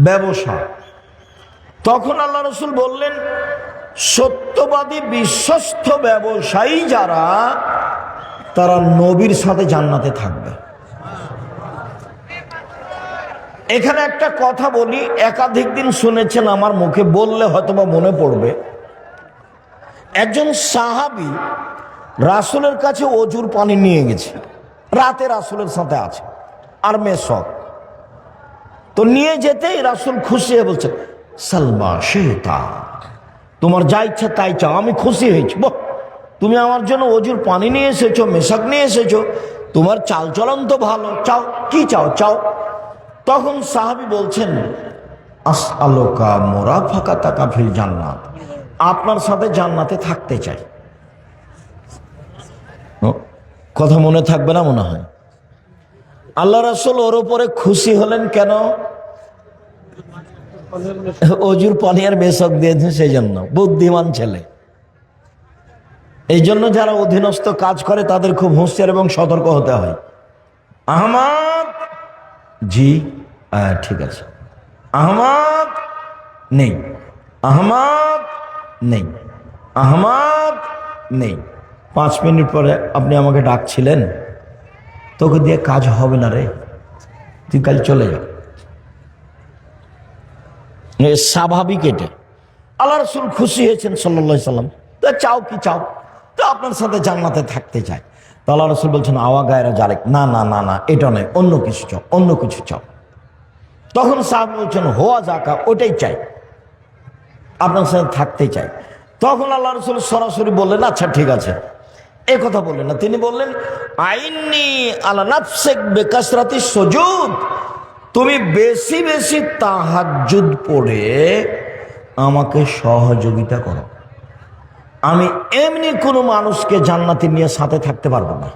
ব্যবসা। তখন আল্লাহ রসুল বললেন, সত্যবাদী বিশ্বস্ত ব্যবসায়ী যারা, তারা নবীর সাথে জান্নাতে থাকবে। এখানে একটা কথা বলি, একাধিক দিন শুনেছেন আমার মুখে, বললে হয়তোবা মনে পড়বে। একজন সাহাবী রাসূলের কাছে অজুর পানি নিয়ে গেছে, রাতে রাসূলের সাথে আছে আর মেসক। তো নিয়ে যেতেই রাসূল খুশি হয়ে বলছেন, সালমা শেতা, তোমার যা ইচ্ছা তাই চাও, আমি খুশি হয়েছি। বল, তুমি আমার জন্য অজুর পানি নিয়ে এসেছো, মেশাক নিয়ে এসেছো, তোমার চালচলন তো ভালো, চাও কি চাও চাও। তখন সাহাবী বলছেন, আসআলুকা মুরাফাকাতাকা ফিল জান্নাত, আপনার সাথে জান্নাতে থাকতে চাই। কথা মনে থাকবে না মনে হয়। আল্লাহ রাসূল ওর উপরে খুশি হলেন কেন? অজুর পানি আর মেশক দিয়েছেন সেই জন্য। বুদ্ধিমান ছেলে। এই জন্য যারা অধীনস্থ কাজ করে তাদের খুব হুঁশিয়ার এবং সতর্ক হতে হয়। আহমদ, জি ঠিক আছে, আহমদ নেই, আহমদ নেই, আহমদ নেই। 5 মিনিট পরে আপনি আমাকে ডাকছিলেন, তোকে দিয়ে কাজ হবে না রে, তুই কাল চলে যা। স্বাভাবিক এটা। আল্লাহ রাসূল খুশি হয়েছেন সাল্লাল্লাহু আলাইহি সাল্লাম। তা চাও কি চাও? তো আপনার সাথে জান্নাতে থাকতে চাই। তো আল্লাহ রাসূল বলছেন, আওয়া গায়রা জালেক, না না না না, এটা নয়, অন্য কিছু চাও, অন্য কিছু চাও। তখন সাহাবী বলছেন, হোয়া যাকা, ওটাই চাই, আপনার সাথে থাকতে চাই। তখন আল্লাহ রাসূল সরাসরি বললেন, আচ্ছা ঠিক আছে। এ কথা বললেন না, তিনি বললেন, আইন্নি আলা নাফসিক বিকাসরাতি সুজুদ, তুমি বেশি বেশি তাহাজ্জুদ পড়ে আমাকে সহযোগিতা করো। আমি এমনি কোনো মানুষকে জান্নাতে নিয়ে সাথে থাকতে পারবো না।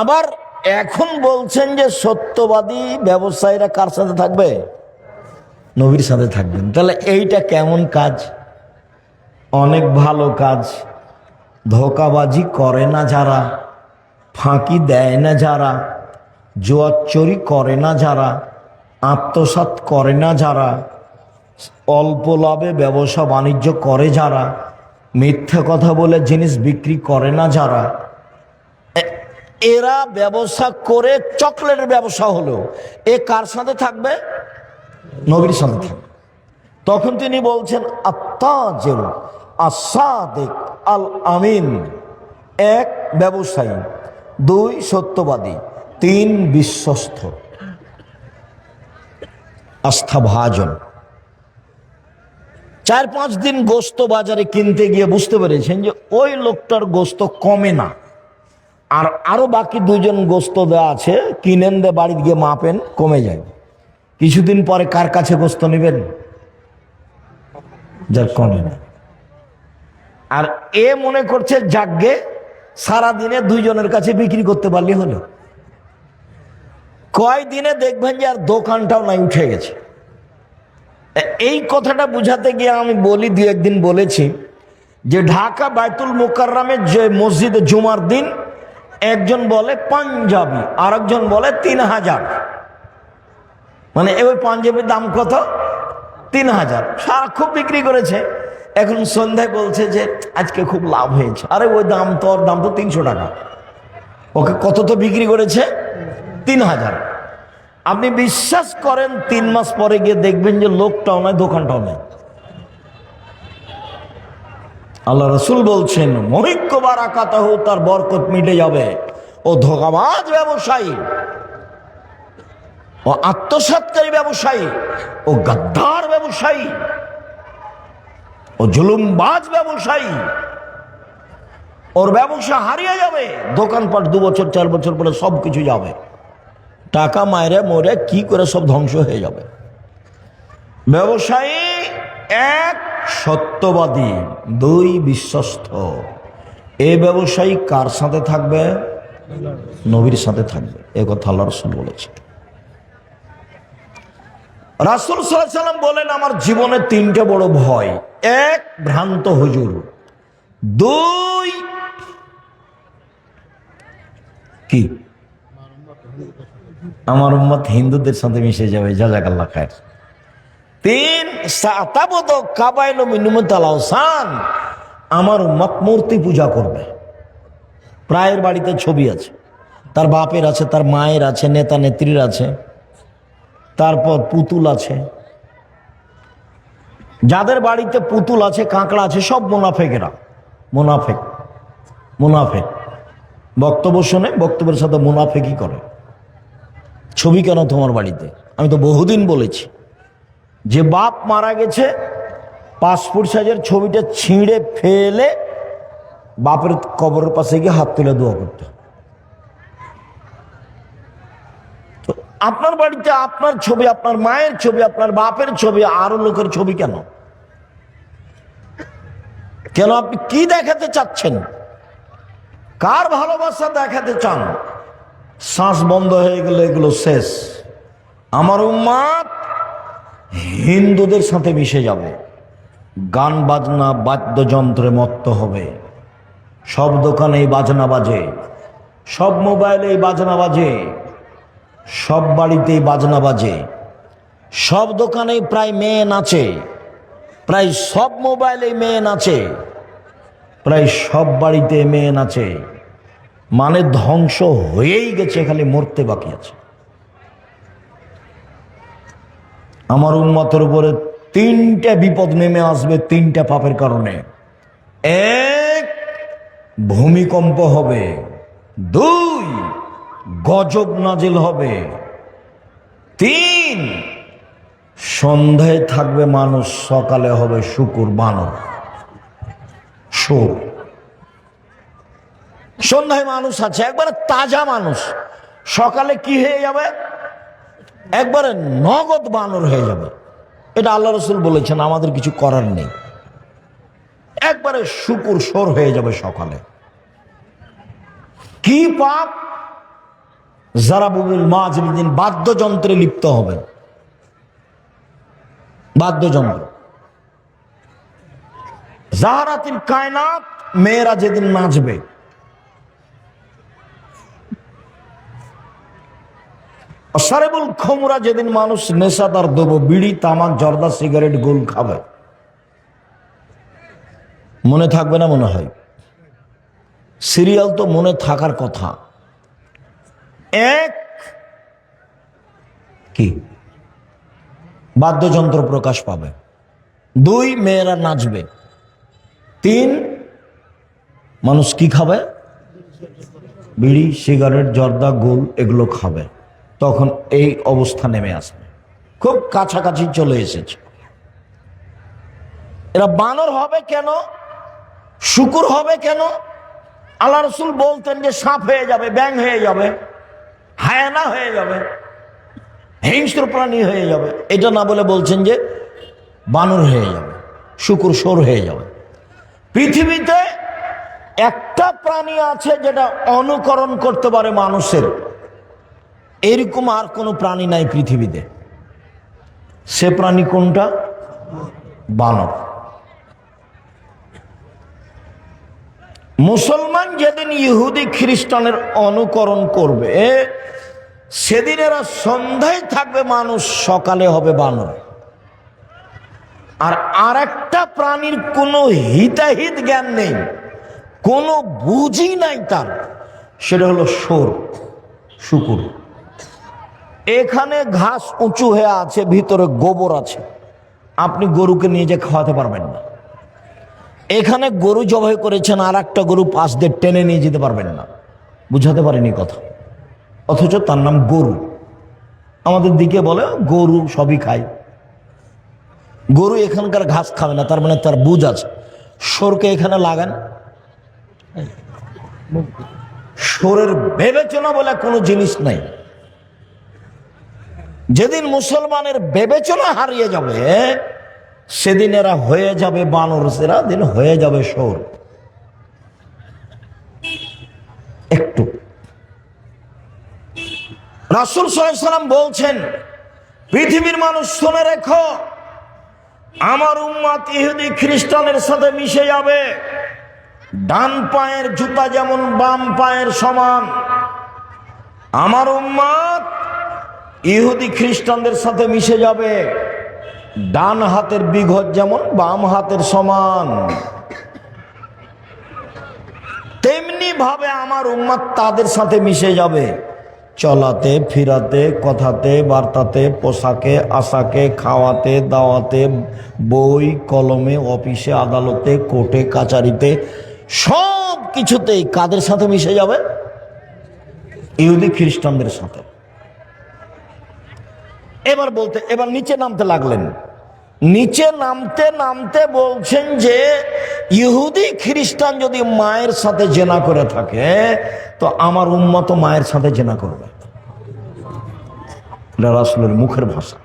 আবার এখন বলছেন যে সত্যবাদী ব্যবসায়ীরা কার সাথে থাকবে? নবীর সাথে থাকবেন। তাহলে এইটা কেমন কাজ? অনেক ভালো কাজ। ধোঁকাবাজি করে না যারা, ফাঁকি দেয় না যারা, জুয়াচুরি করে না যারা, আত্মসাৎ করে না যারা, অল্প লাভে ব্যবসা বাণিজ্য করে যারা, মিথ্যা কথা বলে জিনিস বিক্রি করে না যারা, এরা ব্যবসা করে, চকলেটের ব্যবসা হলো, এ কার সাথে থাকবে? নবীর সাথে থাকবে। তখন তিনি বলছেন, আত্তাজির আস-সাদিক আল আমিন, 1 ব্যবসায়ী, 2 সত্যবাদী, 3 বিশ্বস্ত, আস্থাভাজন। 4-5 দিন গোস্ত বাজারে কিনতে গিয়ে বুঝতে পেরেছেন যে ওই লোকটার গোস্ত কমে না, আর আরো বাকি 2 জন গোস্ত দেওয়া আছে, কিনেন দে, বাড়িতে গিয়ে মাপেন, কমে যায়। কিছুদিন পরে কার কাছে গোস্ত নেবেন? যার কমে না। আর এ মনে করছে যাগ্গে সারাদিনে 2 জনের কাছে বিক্রি করতে পারলে হলো। কয়দিনে দেখবেন যে আর দোকানটাও নাই, উঠে গেছে। এই কথাটা বুঝাতে গিয়ে আমি বলি, 2-1 দিন বলেছি যে ঢাকা বাইতুল মুকাররমে যে মসজিদে জুমার দিন একজন বলে পাঞ্জাবি, আর একজন বলে 3000। মানে ওই পাঞ্জাবির দাম কত? 3000। সারা খুব বিক্রি করেছে। এখন সন্ধ্যায় বলছে যে আজকে খুব লাভ হয়েছে। আরে ওই দাম তো, ওর দাম তো 300 টাকা। ওকে কত তো বিক্রি করেছে? 3000। আপনি বিশ্বাস করেন 3 মাস পরে গিয়ে দেখবেন যে লোকটাও নয়, দোকানটাও নেই। আল্লাহ রাসূল বলছেন, মহিক্য বারাকাতাহু, তার বরকত মিটে যাবে। ও ধোঁকাবাজ ব্যবসায়ী, ও আত্মসাৎকারী ব্যবসায়ী, ও গাদ্দার ব্যবসায়ী, ও জুলুমবাজ ব্যবসায়ী, ওর ব্যবসা হারিয়ে যাবে। দোকানপাট 2 বছর 4 বছর পরে সব কিছু যাবে, টাকা মায়েরে মরে কি করে সব ধ্বংস হয়ে যাবে। ব্যবসায়ী 1 সত্যবাদী, 2 বিশ্বস্ত। এই ব্যবসায়ী কার সাথে থাকবে? নবীর সাথে থাকবে। এ কথা আল্লাহ রাসূল বলেছে। রাসূল সাল্লাল্লাহু আলাইহি সাল্লাম বলেন, আমার জীবনে 3টে বড় ভয়। 1 ভ্রান্ত হুজুর, 2 কি আমার উম্মত হিন্দুদের সাথে মিশে যাবে, জাযাকাল্লাহ খায়ের। 3 সাতাবদ কাবাইল মিনুমতাল আওসান, আমার উম্মত মূর্তি পূজা করবে। প্রায়ের বাড়িতে ছবি আছে, তার বাপের আছে, তার মায়ের আছে, নেতা নেত্রীর আছে, তারপর পুতুল আছে। যাদের বাড়িতে পুতুল আছে, কাঁকড়া আছে, সব মুনাফেকেরা। মুনাফেক বক্তব্য শুনে বক্তব্যের সাথে মুনাফেকি করে। ছবি কেন তোমার বাড়িতে? আমি তো বহুদিন বলেছি, যে বাপ মারা গেছে, পাসপোর্ট সাইজের ছবিটা ছিঁড়ে ফেলে বাপের কবরের পাশে গিয়ে হাত তুলে দোয়া করতে। তো আপনার বাড়িতে আপনার ছবি, আপনার মায়ের ছবি, আপনার বাপের ছবি, আরো লোকের ছবি কেন? কেন? আপনি কি দেখাতে চাচ্ছেন? কার ভালোবাসা দেখাতে চান? শ্বাস বন্ধ হয়ে গেলে এগুলো শেষ। আমার উম্মত হিন্দুদের সাথে মিশে যাবে, গান বাজনা বাদ্যযন্ত্রে মত্ত হবে। সব দোকানেই বাজনা বাজে, সব মোবাইলেই বাজনা বাজে, সব বাড়িতেই বাজনা বাজে, সব দোকানেই প্রায় মেয়ে নাচে, প্রায় সব মোবাইলেই মেয়ে নাচে, প্রায় সব বাড়িতে মেয়ে নাচে। মানে ধ্বংস হয়েই গেছে, খালি মরতে বাকি আছে। আমার উম্মতের উপরে 3টে বিপদ নেমে আসবে, 3টে পাপের কারণে। 1, ভূমিকম্প হবে। 2, গজব নাজিল হবে। 3, সন্ধ্যায় থাকবে মানুষ, সকালে হবে শুকুর বানর, সুর। সন্ধ্যায় মানুষ আছে, একবারে তাজা মানুষ, সকালে কি হয়ে যাবে? একবারে নগদ বানর হয়ে যাবে। এটা আল্লাহ রাসূল বলেছেন, আমাদের কিছু করার নেই। একবারে শুকুর সোর হয়ে যাবে সকালে। কি পাপ? জারাবুল মাজলিদিন, বাদ্যযন্ত্রে লিপ্ত হবে। বাদ্যযন্ত্র। জাহারাতিল কায়নাত, মেয়েরা যেদিন নাচবে। সারেবুল খমরা, যেদিন মানুষ নেশাদার দেব, বিড়ি, তামাক, জর্দা, সিগারেট, গোল খাবে। মনে থাকবে না? মনে হয় সিরিয়াল তো মনে থাকার কথা। 1, কি? বাদ্যযন্ত্র প্রকাশ পাবে। 2, মেয়েরা নাচবে। 3, মানুষ কি খাবে? বিড়ি, সিগারেট, জর্দা, গোল এগুলো খাবে। তখন এই অবস্থা নেমে আসবে, খুব কাছাকাছি চলে এসেছে। এরা বানর হবে কেন? শুকুর হবে কেন? আল্লাহ রাসূল বলতেন যে সাপ হয়ে যাবে, ব্যাঙ হয়ে যাবে, হায়ানা হয়ে যাবে, হিংস্র প্রাণী হয়ে যাবে। এটা না বলে বলছেন যে বানর হয়ে যাবে, শুকুর সোর হয়ে যাবে। পৃথিবীতে একটা প্রাণী আছে যেটা অনুকরণ করতে পারে মানুষের, এরকম আর কোনো প্রাণী নাই পৃথিবীতে। সে প্রাণী কোনটা? বানর। মুসলমান যেদিন ইহুদি খ্রিস্টানের অনুকরণ করবে, সেদিন এরা সন্ধ্যায় থাকবে মানুষ, সকালে হবে বানর। আর আরেকটা প্রাণীর কোনো হিতাহিত জ্ঞান নেই, কোনো বুঝই নাই তার, সেটা হলো সোর, শুকুর। এখানে ঘাস উঁচু হয়ে আছে, ভিতরে গোবর আছে, আপনি গরুকে নিয়ে যে খাওয়াতে পারবেন না। এখানে গরু জবাই করেছেন, আর একটা গরু পাশ দিয়ে টেনে নিয়ে যেতে পারবেন না। বুঝাতে পারিনি কথা? অথচ তার নাম গরু। আমাদের দিকে বলে গরু সবই খায়। গরু এখানকার ঘাস খাবে না, তার মানে তার বুঝ আছে। সোরকে এখানে লাগান, সোরের বিবেচনা বলে কোনো জিনিস নাই। যেদিন মুসলমানের বিবেচনা হারিয়ে যাবে, সেদিন এরা হয়ে যাবে বানর, সেরা দিন হয়ে যাবে সোর। একটু রাসূল সাল্লাল্লাহু আলাইহি ওয়াসাল্লাম বলছেন, পৃথিবীর মানুষ শুনে রেখো, আমার উম্মত ইহুদি খ্রিস্টানের সাথে মিশে যাবে। ডান পায়ের জুতা যেমন বাম পায়ের সমান, আমার উম্মত ইহুদি খ্রিস্টানদের সাথে মিশে যাবে। ডান হাতের বিঘত যেমন বাম হাতের সমান, তেমনি ভাবে আমার উম্মত তাদের সাথে মিশে যাবে। চলাতে, ফিরাতে, কথাতে, বার্তাতে, পোশাকে, আশাকে, খাওয়াতে, দাওয়াতে, বই কলমে, অফিসে, আদালতে, কোর্টে কাচারিতে, সব কিছুতেই কাদের সাথে মিশে যাবে? ইহুদি খ্রিস্টানদের সাথে। এবার নিচে নামতে লাগলেন। নিচে নামতে নামতে বলছেন যে ইহুদি খ্রিস্টান যদি মায়ের সাথে জেনা করে থাকে তো আমার উম্মত মায়ের সাথে জেনা করবে। এটা রাসূলের মুখের ভাষা।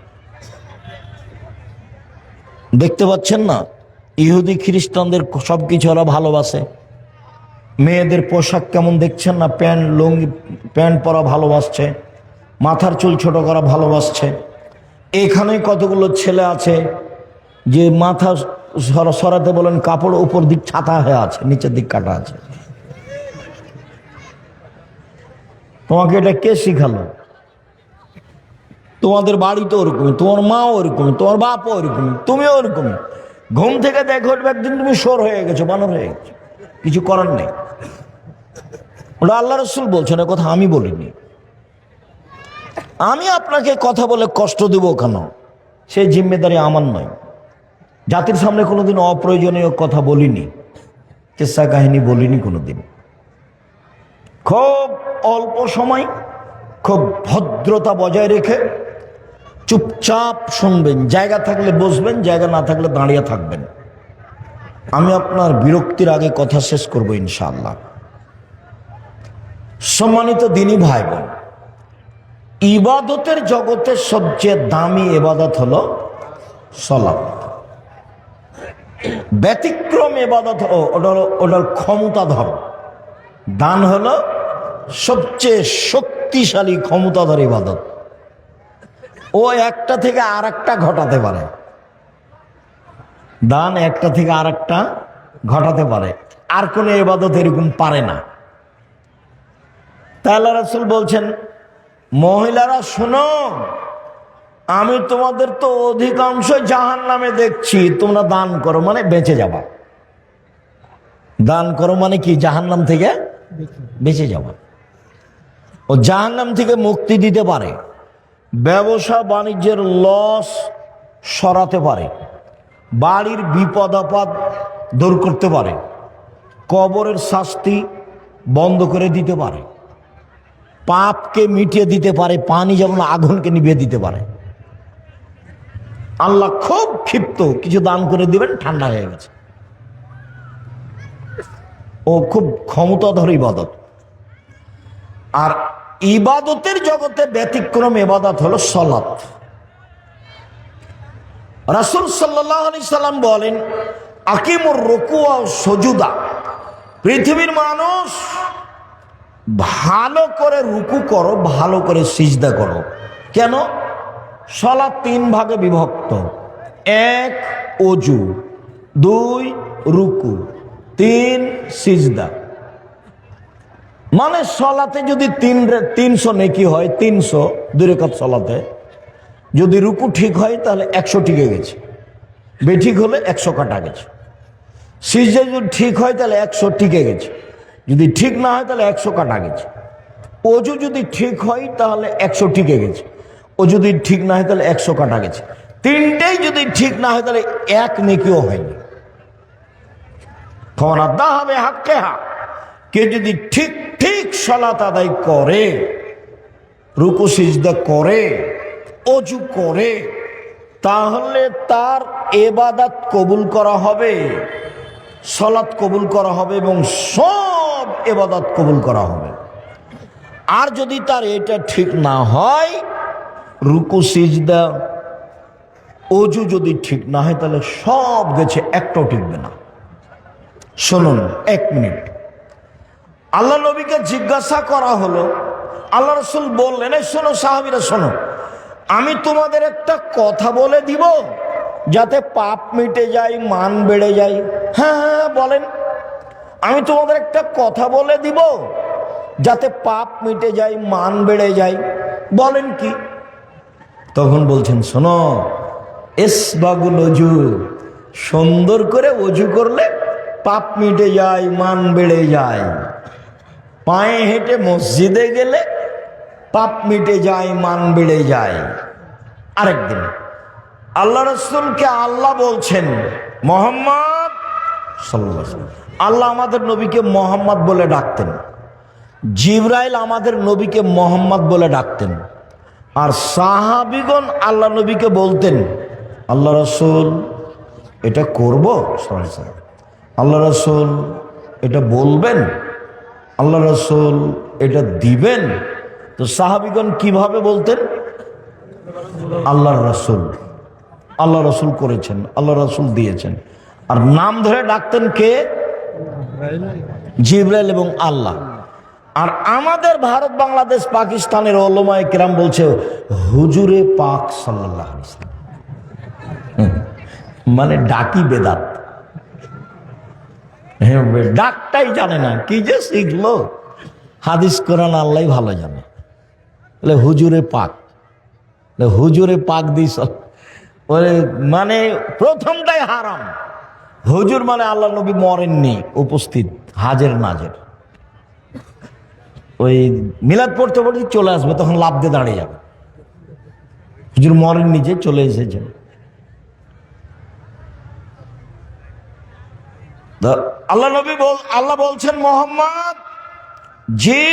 দেখতে পাচ্ছেন না, ইহুদি খ্রিস্টানদের সবকিছু ওরা ভালোবাসে। মেয়েদের পোশাক কেমন দেখছেন না, লুঙ্গি প্যান্ট পরা ভালোবাসছে, মাথার চুল ছোট করা ভালোবাসছে। এখানে কতগুলো ছেলে আছে যে মাথা সরাতে বলেন, কাপড় উপর দিক ছাতা হয়ে আছে, নিচের দিক কাটা আছে। তোমাকে এটা কে শিখালো? তোমাদের বাড়ি তো ওরকমই, তোমার মা ওরকমই, তোমার বাপও ওরকমই, তুমিও ওরকমই। ঘুম থেকে দেখো একদিন তুমি শোর হয়ে গেছো, বানর হয়ে গেছো, কিছু করার নেই। ওটা আল্লাহ রসুল বলছেন, এ কথা আমি বলিনি। আমি আপনাকে কথা বলে কষ্ট দেব কেন, সেই জিম্মেদারি আমার নয়। জাতির সামনে কোনোদিন অপ্রয়োজনীয় কথা বলিনি, কিসসা কাহিনী বলিনি কোনোদিন। খুব অল্প সময়, খুব ভদ্রতা বজায় রেখে চুপচাপ শুনবেন, জায়গা থাকলে বসবেন, জায়গা না থাকলে দাঁড়িয়ে থাকবেন। আমি আপনার বিরক্তির আগে কথা শেষ করব ইনশাআল্লাহ। সম্মানিত দিনী ভাই বোন, ইবাদতের জগতের সবচেয়ে দামি ইবাদত হলো সালাত। ব্যতিক্রম ইবাদত ওটার ক্ষমতাধর। দান হলো সবচেয়ে শক্তিশালী ক্ষমতাধর ইবাদত। ও একটা থেকে আর একটা ঘটাতে পারে। দান একটা থেকে আর একটা ঘটাতে পারে, আর কোন ইবাদত এরকম পারে না। তাই আল্লাহ রাসূল বলছেন, মহিলারা শোনো, আমি তোমাদের তো অধিকাংশ জাহান্নামে দেখছি, তোমরা দান করো মানে বেঁচে যাবা। দান করো মানে কি? জাহান্নাম থেকে বেঁচে যাবা। ও জাহান্নাম থেকে মুক্তি দিতে পারে, ব্যবসা বাণিজ্যের লস সরাতে পারে, বাড়ির বিপদ আপদ দূর করতে পারে, কবরের শাস্তি বন্ধ করে দিতে পারে, পাপকে মিটিয়ে দিতে পারে, পানি যেমন আগুনকে নিভিয়ে দিতে পারে। আল্লাহ খুব ক্ষিপ্ত, কিছু দান করে দিবেন, ঠান্ডা হয়ে গেছে। ও খুব ক্ষমতাধর ইবাদত। আর ইবাদতের জগতে ব্যতিক্রম ইবাদত হলো সালাত। রাসূল সাল্লাল্লাহু আলাইহি সাল্লাম বলেন, আকিমুর রুকু ওয়া সুজুদা। পৃথিবীর মানুষ ভালো করে রুকু করো, ভালো করে সিজদা করো। কেন? সালাত 3 ভাগে বিভক্ত। 1 ওযু, 2 রুকু, 3 সিজদা। মানে সালাতে যদি 300 নেকি হয়, 300 2 রাকাত সালাতে, যদি রুকু ঠিক হয় তাহলে 100 টিকে গেছে, বেঠিক হলে 100 কাটা গেছে। সিজদা যদি ঠিক হয় তাহলে 100 টিকে গেছে, যদি ঠিক না হয় তাহলে 100 কাটা গেছে। ওযু যদি ঠিক হয় তাহলে 100 টিকে গেছে, ও যদি ঠিক না হয় তাহলে 100 কাটা গেছে। তিনটেই যদি ঠিক না হয় তাহলে 1 নেকিও হয়নি। ফনাদা হবে হাক্কে হাক। কে যদি ঠিক ঠিক সালাত আদায় করে, রুকু সিজদা করে, ওযু করে, তাহলে তার ইবাদত কবুল করা হবে, সালাত কবুল করা হবে এবং সব ইবাদত কবুল করা হবে। আর যদি তার এটা ঠিক না হয়, রুকু সিজদা ওযু যদি ঠিক না হয়, তাহলে সব গেছে, একটাও টিকবে না। শুনুন 1 মিনিট। আল্লাহ নবীকে জিজ্ঞাসা করা হলো, আল্লাহ রাসূল বললেন, শোনো সাহাবীরা শোনো, আমি তোমাদের একটা কথা বলে দিব যাতে পাপ মিটে যায়, মান বেড়ে যায়। হ্যাঁ হ্যাঁ বলেন। আমি তোমাদের একটা কথা বলে দিব যাতে পাপ মিটে যায়, মান বেড়ে যায়। বলেন কি? তখন বলছেন, শোনো, ইসবাগুল ওযু, সুন্দর করে ওযু করলে পাপ মিটে যায়, মান বেড়ে যায়। পায়ে হেঁটে মসজিদে গেলে পাপ মিটে যায়, মান বেড়ে যায়। আরেকদিন আল্লাহ রাসূলকে আল্লাহ বলছেন মুহাম্মদ সাল্লাল্লাহু আলাইহি ওয়াসাল্লাম। আল্লাহ আমাদের নবীকে মুহাম্মদ বলে ডাকতেন, জিবরাইল আমাদের নবীকে মুহাম্মদ বলে ডাকতেন। আর সাহাবীগণ আল্লাহ নবীকে বলতেন, আল্লাহ রাসূল এটা করব, আল্লাহ রাসূল এটা বলবেন, আল্লাহ রাসূল এটা দিবেন। তো সাহাবীগণ কিভাবে বলতেন? আল্লাহর রাসূল, আল্লাহ রাসূল করেছেন, আল্লাহ রাসূল দিয়েছেন। আর নাম ধরে ডাকতেন কে? জিবরাইল এবং আল্লাহ। আর আমাদের ভারত, বাংলাদেশ, পাকিস্তানের উলামায়ে কেরাম বলছে হুজুরে পাক সাল্লাল্লাহু আলাইহি ওয়াসাল্লাম, মানে ডাকি বেদাত। ডাকটাই জানে না, কি যে শিখলো। হাদিস কোরআন আল্লাহ ভালো জানে। হুজুরে পাক, হুজুরে পাক দিস, মানে প্রথমটাই হারাম। হুজুর মানে আল্লাহ নবী মরেননি, উপস্থিত, হাজের নাজের। ওই মিলাদ পড়তে পড়তে চলে আসবে, তখন লাফ দিয়ে দাঁড়িয়ে যাবে। হুজুর মরেননি, যে চলে এসেছেন। আল্লাহ নবী আল্লাহ বলছেন, মুহাম্মদ জি,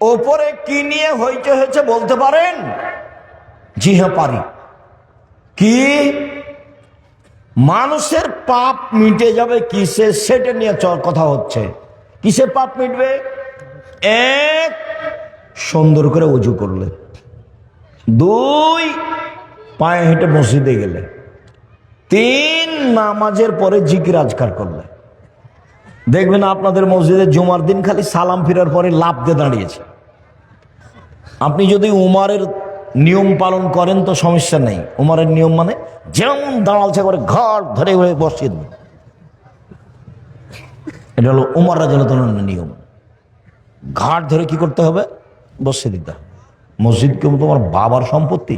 ওপরে কি নিয়ে হইতে হয়েছে বলতে পারেন? জি হ্যাঁ পারি। কি? মানুষের পাপ মিটে যাবে কিসে, সেটা নিয়ে কথা হচ্ছে। কিসে পাপ মিটবে? এক, সুন্দর করে ওযু করলে। দুই, পায়ে হেঁটে মসজিদে গেলে। তিন, নামাজের পরে জিকির আজকার করলে। দেখবেন আপনাদের মসজিদে জুমার দিন খালি সালাম ফিরার পরে লাফ দিয়ে দাঁড়িয়েছে। আপনি যদি উমারের নিয়ম পালন করেন তো সমস্যা নেই। উমারের নিয়ম মানে যেমন দাঁড়ালছে করে ঘর ধরে বসিয়ে দেবেন, এটা হলো উমর রাদিয়াল্লাহু তাআলার নিয়ম। ঘাট ধরে কি করতে হবে? বসিয়ে দিতে হবে। মসজিদ কেমন তোমার বাবার সম্পত্তি?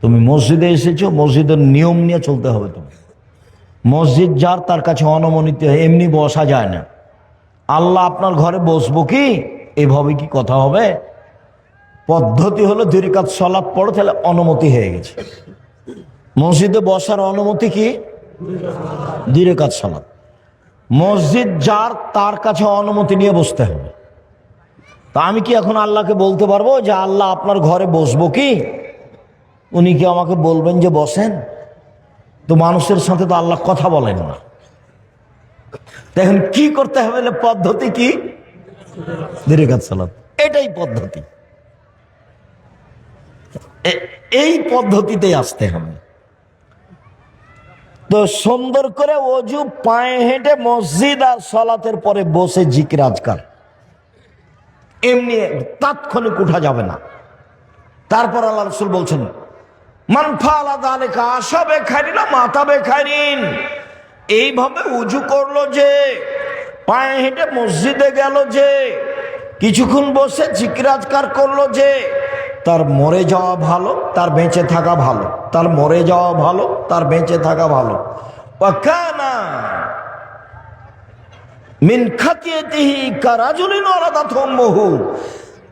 তুমি মসজিদে এসেছো, মসজিদের নিয়ম নিয়ে চলতে হবে। তুমি মসজিদ যার, তার কাছে অনুমোদিত, এমনি বসা যায় না। আল্লাহ আপনার ঘরে বসবো কি, এভাবে কি কথা হবে? পদ্ধতি হলো 2 রাকাত সালাত পড়ো, তাহলে অনুমতি হয়ে গেছে। মসজিদে বসার অনুমতি কি? 2 রাকাত সালাত। মসজিদ যার, তার কাছে অনুমতি নিয়ে বসতে হবে। তা আমি কি এখন আল্লাহকে বলতে পারবো যে আল্লাহ আপনার ঘরে বসবো কি? উনি কি আমাকে বলবেন যে বসেন? তো মানুষের সাথে তো আল্লাহ কথা বলেন না। দেখেন কি করতে হবে? পদ্ধতি কি? 2 রাকাত সালাত, এটাই পদ্ধতি। এই পদ্ধতিতেই আসতে হবে। তো সুন্দর করে ওযু, পায়ে হেঁটে মসজিদ আর সালাতের পরে বসে জিকির আজকার, এমনি তাৎক্ষণিক উঠা যাবে না। তারপর আল্লাহ রাসূল বলছেন, মান ফাআলা যালিকা আসাবে খাইরিনা মাতাবে খাইরিন। এইভাবে উযু করলো যে, পায়ে হেঁটে মসজিদে গেল যে, কিছুক্ষণ বসে জিকির আজকার করলো যে, তার মরে যাওয়া ভালো, তার বেঁচে থাকা ভালো। তার মরে যাওয়া ভালো, তার বেঁচে থাকা ভালো। ওয়া কানা মিন খাতিয়াতিহি কারাজুলিন ওয়ালাদাতহু উম্মুহু।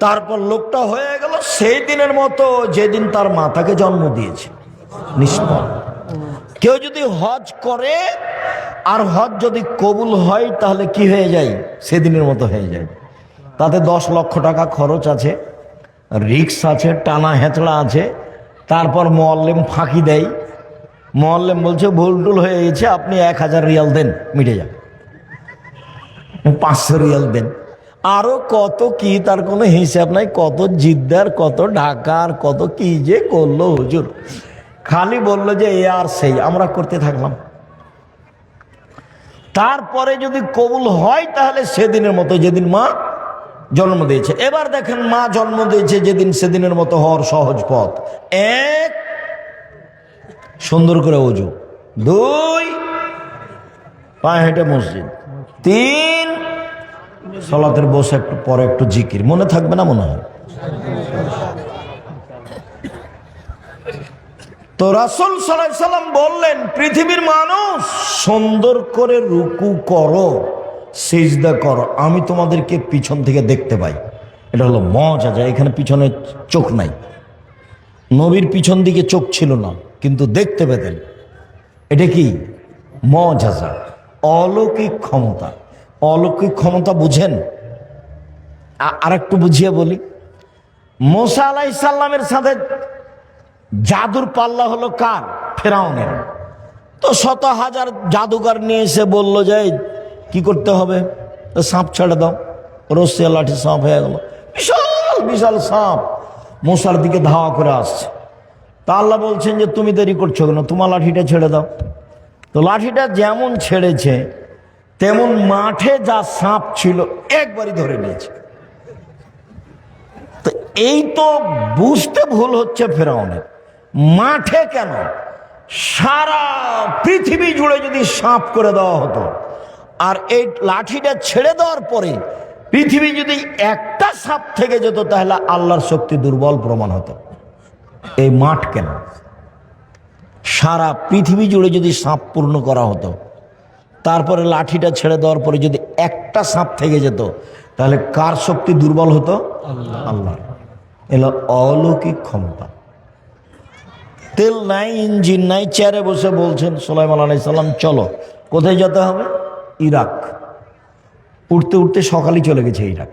তারপর লোকটা হয়ে গেল সেই দিনের মতো যেদিন তার মাতাকে জন্ম দিয়েছে, নিষ্পাপ। কেউ যদি হজ করে আর হজ যদি কবুল হয়, তাহলে কি হয়ে যায়? সেদিনের মতো হয়ে যায়। তাতে 10 লক্ষ টাকা খরচ আছে, রিক্স আছে, টানা হেঁচড়া আছে। তারপর মুআল্লিম ফাঁকি দেয়। মুআল্লিম বলছে ভুল টুল হয়ে গেছে, আপনি 1000 রিয়াল দেন, মিটে যাবে। 500 রিয়াল দেন, আরো কত কি, তার কোনো হিসাব নাই। কত জিদ্দার, কত ঢাকার, কত কি যে করলো হুজুর। খালি বললো যে এ আর সেই, আমরা করতে থাকলাম। তারপরে যদি কবুল হয়, তাহলে সেদিনের মতো যেদিন মা জন্ম দিয়েছে। এবার দেখেন, মা জন্ম দিয়েছে যেদিন, সেদিনের মতো হওয়ার সহজ পথ: 1, সুন্দর করে ওযু। 2, পায়ে হেঁটে মসজিদ। 3, সালাতের বসে একটু পরে একটু জিকির। মনে থাকবে না? মনে হয় তো রাসূল সাল্লাল্লাহু আলাইহি সাল্লাম বললেন, পৃথিবীর মানুষ সুন্দর করে রুকু করো, সিজদা করো, আমি তোমাদেরকে পিছন থেকে দেখতে পাই। এটা হলো মুআজিজা। এখানে পিছনে চোখ নাই, নবীর পিছন দিকে চোখ ছিল না, কিন্তু দেখতে পেতেন। এটা কি? মুআজিজা, অলৌকিক ক্ষমতা। অলৌকিক ক্ষমতা বুঝেন? আর একটু বুঝিয়ে বলি। মুসা আলাইহিস সালামের সাথে জাদুর পাল্লা হলো কার? ফেরাউনের। তো শত হাজার জাদুকর নিয়ে এসে বললো যে কি করতে হবে, তো সাপ ছেড়ে দাও। রস্সি লাঠি সাপ হয়ে গেল, বিশাল বিশাল সাপ মুসার দিকে ধাওয়া করে আসছে। তা আল্লাহ বলছেন যে তুমি দেরি করছো কেন, তোমার লাঠিটা ছেড়ে দাও। তো লাঠিটা যেমন ছেড়েছে তেমন মাঠে যা সাপ ছিল একবারই ধরে নিয়েছে। তো এই তো বুঝতে ভুল হচ্ছে ফেরাউনের। মাঠে কেন, সারা পৃথিবী জুড়ে যদি সাপ করে দেওয়া হতো, আর এই লাঠিটা ছেড়ে দেওয়ার পরে পৃথিবী যদি একটা সাপ থেকে যেত, তাহলে আল্লাহর শক্তি দুর্বল প্রমাণ হতো। এই মাঠ কেন, সারা পৃথিবী জুড়ে যদি সাপ পূর্ণ করা হতো, তারপরে লাঠিটা ছেড়ে দেওয়ার পরে যদি একটা সাপ থেকে যেত, তাহলে কার শক্তি দুর্বল হতো? আল্লাহ। এলো অলৌকিক ক্ষমতা। তেল নাই, ইঞ্জিন নাই, চেয়ারে বসে বলছেন সুলাইমান আলাইহিস সালাম চলো। কোথায় যেতে হবে? ইরাক। উঠতে উঠতে সকালে চলে গেছে ইরাক।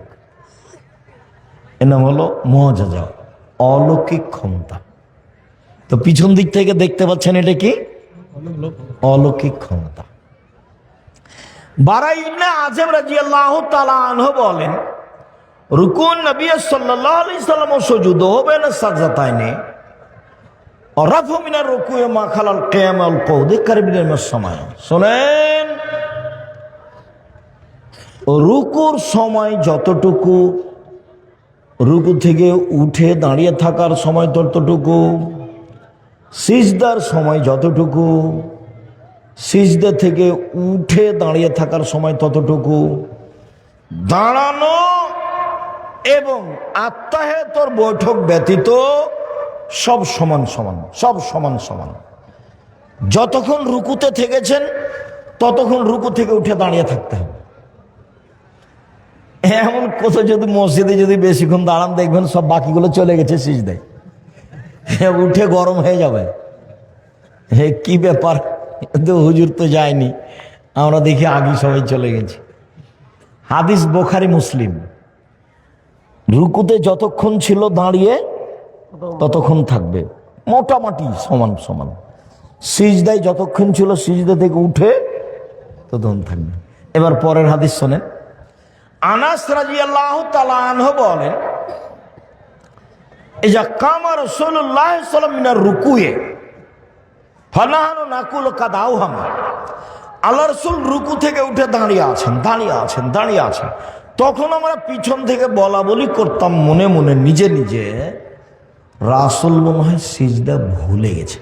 এর নাম হলো মুআজিজা, অলৌকিক ক্ষমতা। তো পিছন দিক থেকে দেখতে পাচ্ছেন, এটা কি? অলৌকিক ক্ষমতা। বারা ইবনে আযিব রাদিয়াল্লাহু তাআলা আনহু বলেন, রুকুন নবী সাল্লাল্লাহু আলাইহি সাল্লাম ও সুজুদুহু বাইনা সাজদাতাইনি ওয়া রাফু মিনার রুকুই মা খালাল কিয়াম ওয়াল কউদ কারিবিন মিনাস সামায়। শুনেন, রুকুর সময় যতটুকু, রুকু থেকে উঠে দাঁড়িয়ে থাকার সময় ততটুকু, সিজদার সময় যতটুকু, সিজদা থেকে উঠে দাঁড়িয়ে থাকার সময় ততটুকু, দাঁড়ানো এবং আত্তাহিয়াতুর বৈঠক ব্যতীত সব সমান সমান, সব সমান সমান। যতক্ষণ রুকুতে থেকেছেন ততক্ষণ রুকু থেকে উঠে দাঁড়িয়ে থাকতে হবে। এমন কোথাও যদি মসজিদে যদি বেশিক্ষণ দাঁড়ান, দেখবেন সব বাকিগুলো চলে গেছে সিজদায়, উঠে গরম হয়ে যাবে। হে কি ব্যাপার, তো হুজুর তো যায়নি, আমরা দেখি আগে সবাই চলে গেছে। হাদিস বুখারী মুসলিম। রুকুতে যতক্ষণ ছিল দাঁড়িয়ে ততক্ষণ থাকবে, মোটামুটি সমান সমান। সিজদায় যতক্ষণ ছিল সিজদা থেকে উঠে ততক্ষণ থাকবে। এবার পরের হাদিস শোনেন। আনাস রাদিয়াল্লাহু তাআলা আনহু বলেন, ইজা কামা রাসূলুল্লাহ সাল্লাল্লাহু আলাইহি ওয়াসাল্লাম মিনার রুকুয়ে ফানাহানু নাকুল কাদাউহামা। আল্লাহ রাসূল রুকু থেকে উঠে দাঁড়িয়ে আছেন, দাঁড়িয়ে আছেন, দাঁড়িয়ে আছেন। তখন আমরা পিছন থেকে বলা বলি করতাম মনে মনে, নিজে নিজে, রাসূল মনে হয় সিজদা ভুলে গেছে,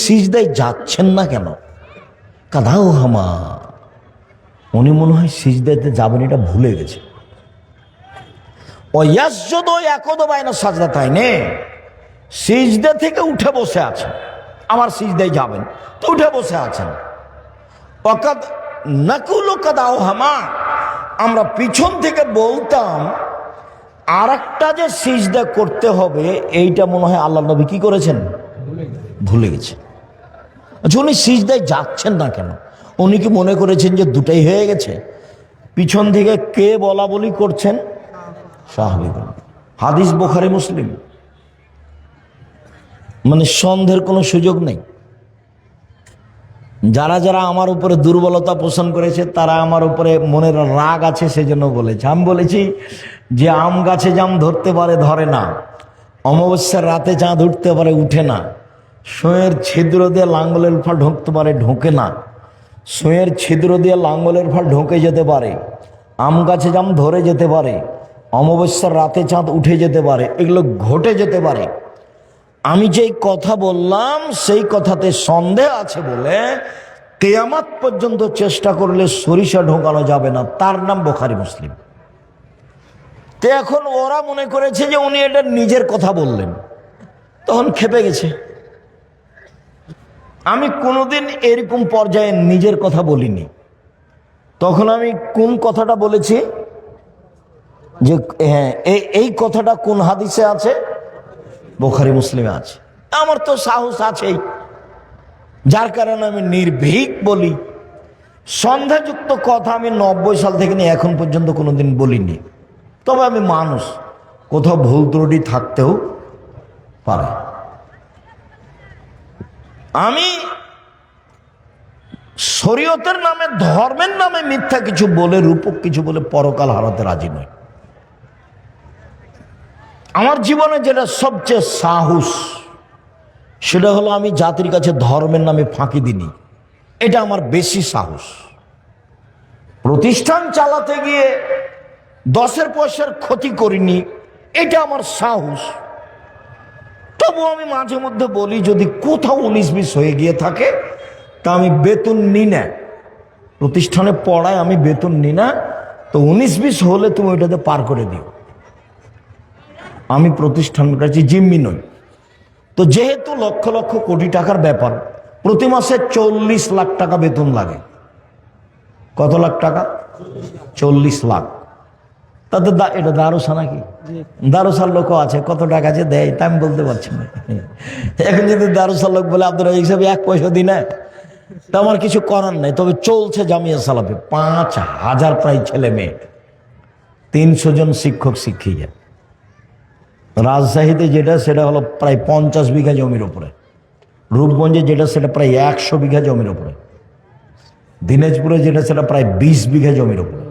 সিজদায় যাচ্ছেন না কেন? কাদাউহামা, উনি মনে হয় সিজদাতে যাবেন, এটা ভুলে গেছে। ওয়াসজুদু ইয়াকুদু বাইনা সাজদাতাইনি, সিজদা থেকে উঠে বসে আছেন, আমার সিজদায় যাবেন তো উঠে বসে আছেন। ওয়াকাদ নাকুলু কাদাউহামা, আমরা পিছন থেকে বলতাম আর একটা যে সিজদা করতে হবে, এইটা মনে হয় আল্লাহ নবী কি করেছেন? ভুলে গেছে। উনি সিজদায় যাচ্ছেন না কেন? উনি কি মনে করেছেন যে দুটাই হয়ে গেছে? পিছন থেকে কে বলা বলি করছেন? সাহাবীগণ। হাদিস বুখারী মুসলিম, মানে সন্দেহের কোনো সুযোগ নেই। যারা যারা আমার উপরে দুর্বলতা পোষণ করেছে, তারা আমার উপরে মনের রাগ আছে সেজন্য বলেছে। আমি বলেছি যে আম গাছে জাম ধরতে পারে, ধরে না। অমাবস্যার রাতে চাঁদ উঠতে পারে, উঠে না। সুঁয়ের ছিদ্র দিয়ে লাঙ্গলের ফাল ঢুকতে পারে, ঢোকে না। সুঁয়ের ছিদ্র দিয়ে লাঙ্গলের ফাল ঢুকে যেতে পারে, আম গাছে জাম ধরে যেতে পারে, অমাবস্যার রাতে চাঁদ উঠে যেতে পারে, এগুলো ঘটে যেতে পারে। আমি যেই কথা বললাম সেই কথাতে সন্দেহ আছে বলে কিয়ামত পর্যন্ত চেষ্টা করলে সরিষা ঢোকানো যাবে না, তার নাম বুখারী মুসলিম। তো এখন ওরা মনে করেছে যে উনি এটা নিজের কথা বললেন, তখন খেপে গেছে। আমি কোনোদিন এরকম পর্যায়ে নিজের কথা বলিনি। তখন আমি কোন কথাটা বলেছি যে হ্যাঁ এই কথাটা কোন হাদিসে আছে? বুখারী মুসলিমে আছে। আমার তো সাহস আছেই, যার কারণে আমি নির্ভীক বলি। সন্দেহযুক্ত কথা আমি 90 সাল থেকে নিয়ে এখন পর্যন্ত কোনোদিন বলিনি। তবে আমি মানুষ, কোথাও ভুল ত্রুটি থাকতেও পারে। আমি শরীয়তের নামে, ধর্মের নামে মিথ্যা কিছু বলে, রূপক কিছু বলে পরকাল হারাতে রাজি নই। আমার জীবনে যেটা সবচেয়ে সাহস, সেটা হলো আমি জাতির কাছে ধর্মের নামে ফাঁকি দিইনি। এটা আমার বেশি সাহস। প্রতিষ্ঠান চালাতে গিয়ে 10 পয়সার ক্ষতি করিনি, এটা আমার সাহস। তবু আমি মাঝে মধ্যে বলি, যদি কোথাও 19-20 হয়ে গিয়ে থাকে তা আমি বেতন নিই না। প্রতিষ্ঠানে পড়ায় আমি বেতন নিই না, তো 19-20 হলে তুমি ওইটাতে পার করে দিও। আমি প্রতিষ্ঠানের কাছে জিম্মি নই। তো যেহেতু লক্ষ লক্ষ কোটি টাকার ব্যাপার, প্রতি মাসে 40 লাখ টাকা বেতন লাগে। কত লাখ টাকা? 40 লাখ। তাতে এটা দারুসা নাকি? দারুসার লোকও আছে, কত টাকা যে দেয় তা আমি বলতে পারছি না। এখন যদি দারুসার লোক বলে আপনারা এই হিসাবে 1 পয়সা দিন না, তা আমার কিছু করার নাই। তবে চলছে জামিয়া সালাফে 5000 প্রায় ছেলে মেয়ে, 300 জন শিক্ষক শিক্ষিকা। রাজশাহীতে যেটা, সেটা হলো প্রায় 50 বিঘা জমির উপরে। রূপগঞ্জে যেটা, সেটা প্রায় 100 বিঘা জমির উপরে। দিনাজপুরে যেটা, সেটা প্রায় 20 বিঘা জমির উপরে।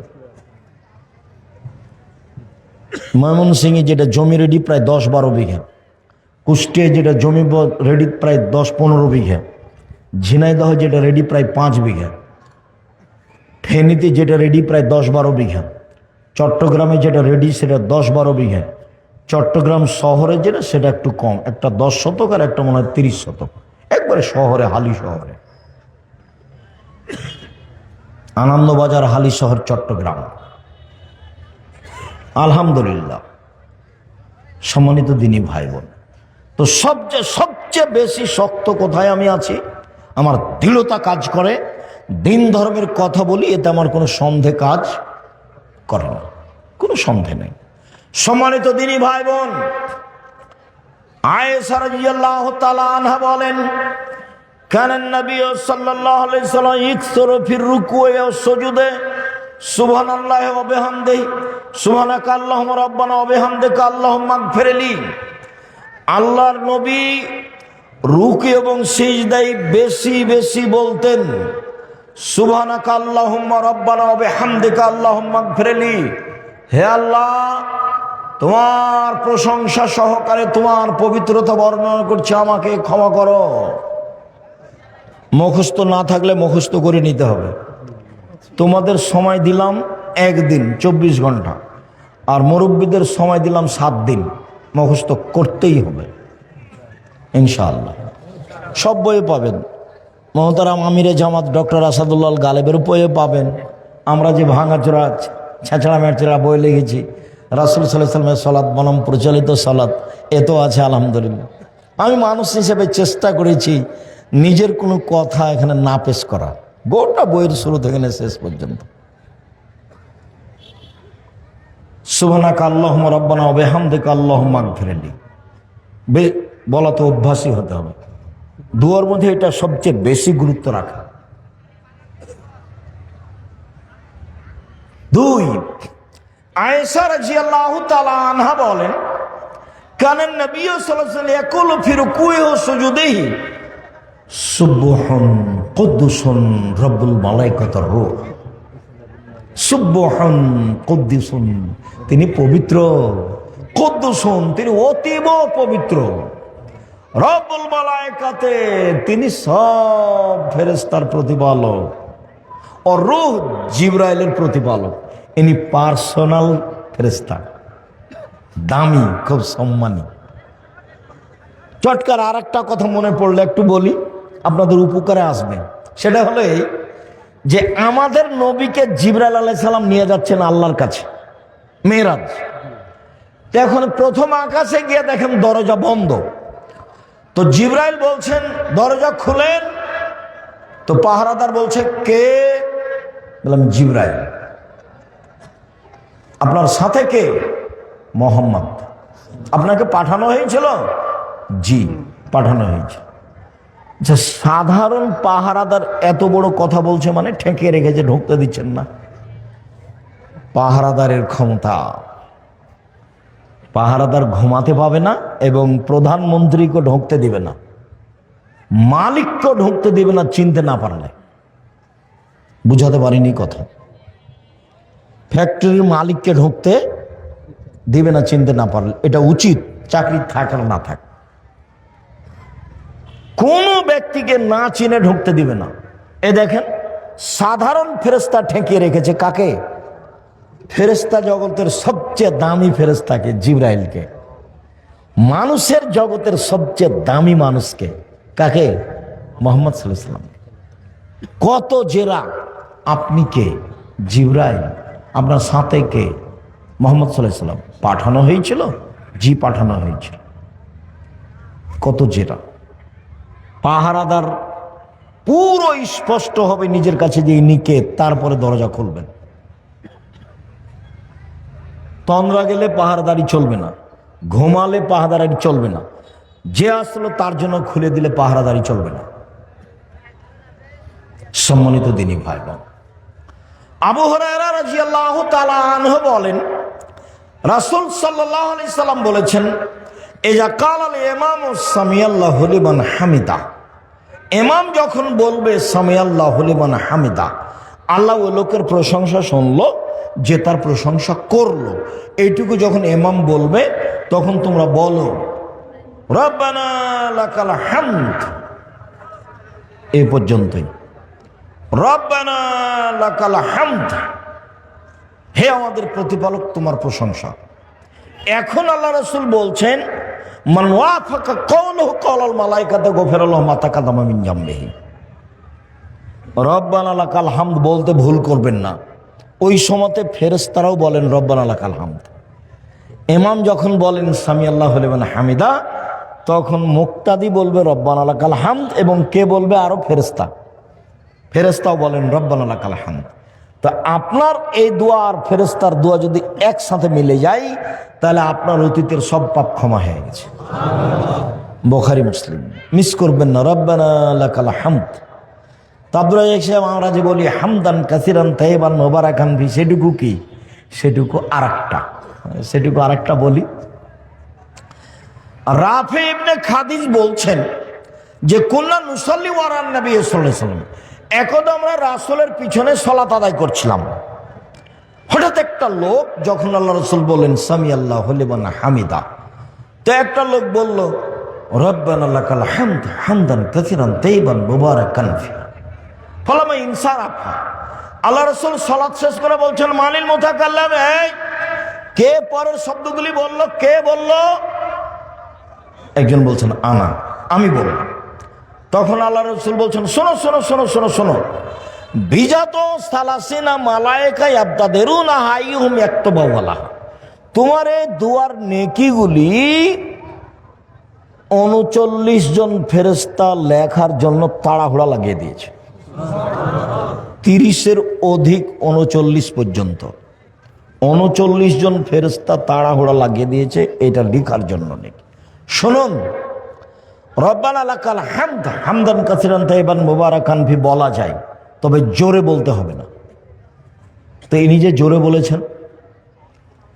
ময়মনসিংহে যেটা জমি রেডি প্রায় 10-12 বিঘা। কুষ্টিয়ায় যেটা জমি রেডি প্রায় 10-15 বিঘা। ঝিনাইদহ যেটা রেডি প্রায় 5 বিঘা। ফেনীতে যেটা রেডি প্রায় 10-12 বিঘা। চট্টগ্রামে যেটা রেডি সেটা 10-12 বিঘা। চট্টগ্রাম শহরে যেটা, সেটা একটু কম, একটা 10 শতক আর একটা মনে হয় 30 শতক, একবারে শহরে, হালি শহরে। আনন্দবাজার হালি শহর চট্টগ্রাম। আলহামদুলিল্লাহ। সম্মানিত দিনী ভাই বোন, তো সবচেয়ে বেশি শক্ত কোথায় আমি আছি? আমার দৃঢ়তা কাজ করে, দিন ধর্মের কথা বলি, এতে আমার কোনো সন্দেহ কাজ করে না, কোনো সন্দেহ নেই। সম্মানিত দিনী ভাই বোন, আয়েশা রাদিয়াল্লাহু তাআলা আনহা বলেন, কানান নবী সাল্লাল্লাহু আলাইহি ওয়াসাল্লাম ইকসুরু ফির রুকুই ওয়াস সুজুদে সুবহানাল্লাহি ওয়া বিহামদিহি সুবহানাকা আল্লাহুম্মা রাব্বানা ওয়া বিহামদিকা আল্লাহুম্মা ইগফিরলি। আল্লাহর নবী রুকু এবং সিজদায় বেশি বেশি বলতেন সুবহানাকা আল্লাহুম্মা রাব্বানা ওয়া বিহামদিকা আল্লাহুম্মা ইগফিরলি। হে আল্লাহ, তোমার প্রশংসা সহকারে তোমার পবিত্রতা বর্ণনা করছে, আমাকে ক্ষমা করো। মুখস্থ না থাকলে মুখস্থ করে নিতে হবে। তোমাদের সময় দিলাম 1 দিন 24 ঘন্টা, আর মুরব্বীদের সময় দিলাম 7 দিন। মুখস্থ করতেই হবে ইনশাআল্লাহ। সব বইয়ে পাবেন। মোহতারাম আমিরে জামাত ডক্টর আসাদুল্লাহ গালেবের বইয়ে পাবেন। আমরা যে ভাঙাচোরা ছেঁচড়া মেচড়া বই লিখেছি, রাসূল সাল্লাল্লাহু আলাইহি ওয়াসাল্লামের সালাত বনাম প্রচলিত সালাত, এত আছে আলহামদুলিল্লাহ। আমি মানুষ হিসেবে চেষ্টা করেছি নিজের কোনো কথা এখানে না পেশ করা, গোটা বইয়ের শুরু থেকে শেষ পর্যন্ত। সুবহানাকা আল্লাহুম্মা রাব্বানা ওয়া বিহামদিকা আল্লাহুম্মা ইগফিরলি বলা তো অভ্যাসই হতে হবে। দুয়ার মধ্যে এটা সবচেয়ে বেশি গুরুত্ব রাখা। 2, আয়েশা রাদিয়াল্লাহু তাআলা আনহা বলেন, কানান নবী সাল্লাল্লাহু আলাইহি ওয়াসাল্লাম ইয়াকুলু ফি রুকুইহি ওয়া সুজুদিহি সুবহান কুদ্দুসুন রব্বুল মালাইকাতির রূহ। সুবহান কুদ্দুসুন, তিনি পবিত্র, কুদ্দুসুন, তিনি অতীব পবিত্র, রব্বুল মালাইকাতে, তিনি সব ফেরেশতার প্রতিপালক, ও রূহ, জিবরাইলের প্রতিপালক। ইনি পার্সোনাল ফেরেশতা, দামি, খুব সম্মানী। চটকার আর একটা কথা মনে পড়লে একটু বলি, আপনাদের উপকারে আসবে। সেটা হলো এই যে আমাদের নবীকে জিবরাইল আলাইহিস সালাম নিয়ে যাচ্ছেন আল্লাহর কাছে মেরাজ। তো এখন প্রথম আকাশে গিয়ে দেখেন দরজা বন্ধ। তো জিবরাইল বলছেন দরজা খুলেন। তো পাহারাদার বলছে কে? বললাম জিবরাইল। আপনার সাথে কে? মোহাম্মদ। আপনাকে পাঠানো হয়েছিল? জি, পাঠানো হয়েছে। যে সাধারণ পাহারাদার এত বড় কথা বলছে মানে ঠেকিয়ে রেখেছে, ঢুকতে দিচ্ছেন না। পাহারাদারের ক্ষমতা, পাহারাদার ঘুমাতে পাবে না এবং প্রধানমন্ত্রীকে ঢুকতে দিবে না, মালিককে ঢুকতে দিবে না চিনতে না পারলে। বুঝাতে পারিনি কথা? ফ্যাক্টরির মালিককে ঢুকতে দিবে না চিনতে না পারলে, এটা উচিত, চাকরি থাক আর না থাক। কোনো ব্যক্তিকে না চিনে ঢুকতে দিবে না। এ দেখেন সাধারণ ফেরেশতা ঠেকিয়ে রেখেছে কাকে? ফেরেশতা জগতের সবচেয়ে দামি ফেরেশতাকে, জিবরাইলকে। মানুষের জগতের সবচেয়ে দামি মানুষকে কাকে? মুহাম্মদ সাল্লাল্লাহু আলাইহি ওয়াসাল্লাম। কত জেরা, আপনি কে? জিবরাইল। আপনার সাথে কে? মুহাম্মদ সাল্লাল্লাহু আলাইহি ওয়াসাল্লাম। পাঠানো হয়েছিল? জি, পাঠানো হয়েছিল। কত জেরা। পাহারাদার পুরো স্পষ্ট হবে নিজের কাছে যে ইনি কে, তারপরে দরজা খুলবেন। তন্দ্রা গেলে পাহারাদারি চলবে না, ঘুমালে পাহারাদারি চলবে না, যে আসলো তার জন্য খুলে দিলে পাহারাদারি চলবে না। সম্মানিত দিনী ভাই বোন, আবু হুরায়রা রাদিয়াল্লাহু তাআলা আনহু বলেন, রাসূল সাল্লাল্লাহু আলাইহি সাল্লাম বলেছেন, ইজা কালাল ইমামু সামিআল্লাহু লিমান হামিদা। ইমাম যখন বলবে সামিআল্লাহু লিমান হামিদা, আল্লাহ ওই লোকের প্রশংসা শুনলো যে তার প্রশংসা করলো, এইটুকু যখন ইমাম বলবে তখন তোমরা বলো রব্বানা লাকাল হামদ। এই পর্যন্তই। রব্বানা লাকাল হামদ, হে আমাদের প্রতিপালক তোমার প্রশংসা। এখন আল্লাহ রাসূল বলছেন মান ওয়াফাকা কওলুহু কওলাল মালায়েকাতু গফিরাল্লাহু মা তাকাদ্দামা মিন জামবিহি। রব্বানা লাকাল হামদ বলতে ভুল করবেন না। ওই সময়তে ফেরেশতারাও বলেন রব্বানা লাকাল হামদ। ইমাম যখন বলেন সামিআল্লাহু লিমান হামিদা, তখন মুক্তাদি বলবে রব্বানা লাকাল হামদ, এবং কে বলবে? আরো ফেরেশতা। ফেরেশতাও বলেন রব্বানা লাকাল হামদ। তো আপনার এই দোয়া আর ফেরেশতার দোয়া যদি একসাথে মিলে যায়, তাহলে আপনার অতীতের সব পাপ ক্ষমা হয়ে গেছে। বুখারী মুসলিম, মিস করবেন না। রব্বানা লাকাল হামদ। তারপরে আমরা যে বলি হামদান কাসিরান তাইবান মুবারাকান ফি, সেটুকু কি? সেটুকু আরেকটা বলি। রাফি ইবনে খাদিজ বলছেন যে কুল্লা নুসাল্লি ওয়ারান নবী সাল্লাল্লাহু আলাইহি ওয়াসাল্লাম, একদা আমরা রাসূলের পিছনে সালাত আদায় করছিলাম। হঠাৎ একটা লোক, যখন আল্লাহ রাসূল বললেন সামিআল্লাহু লিমান হামিদা, তো একটা লোক বলল রব্বানা লাকাল হামদ হামদান কাসিরান তাইবান মুবারাকান ফি। ফলামা ইনসারাফা, আল্লাহ রাসূল সালাত শেষ করে বলছেন মানিল মুতাকাল্লিম, এই কে পরের শব্দগুলি বলল? কে বলল? একজন বলছেন আনা, আমি বললাম। তখন আল্লাহ রাসূল বলছেন শোনো শোনো শোনো শোনো শোনো, বিজাত সালাসিনা মালায়েকা ইয়াবতাদিরুনা হাইহুম ইয়াকতুবুনা। তোমার এই দুয়ার নেকিগুলি 39 জন ফেরেশতা লেখার জন্য তাড়াহুড়া লাগিয়ে দিয়েছে। 30-এর অধিক, 39 পর্যন্ত 39 জন ফেরেশতা তাড়াহুড়া লাগিয়ে দিয়েছে এটা লেখার জন্য। নাকি শুনুন, রব্বানা লাকাল হামদ হামদান কাসিরান তাইবান মুবারাকান ফি বলা যায়, তবে জোরে বলতে হবে না। তো ইনি যে জোরে বলেছেন,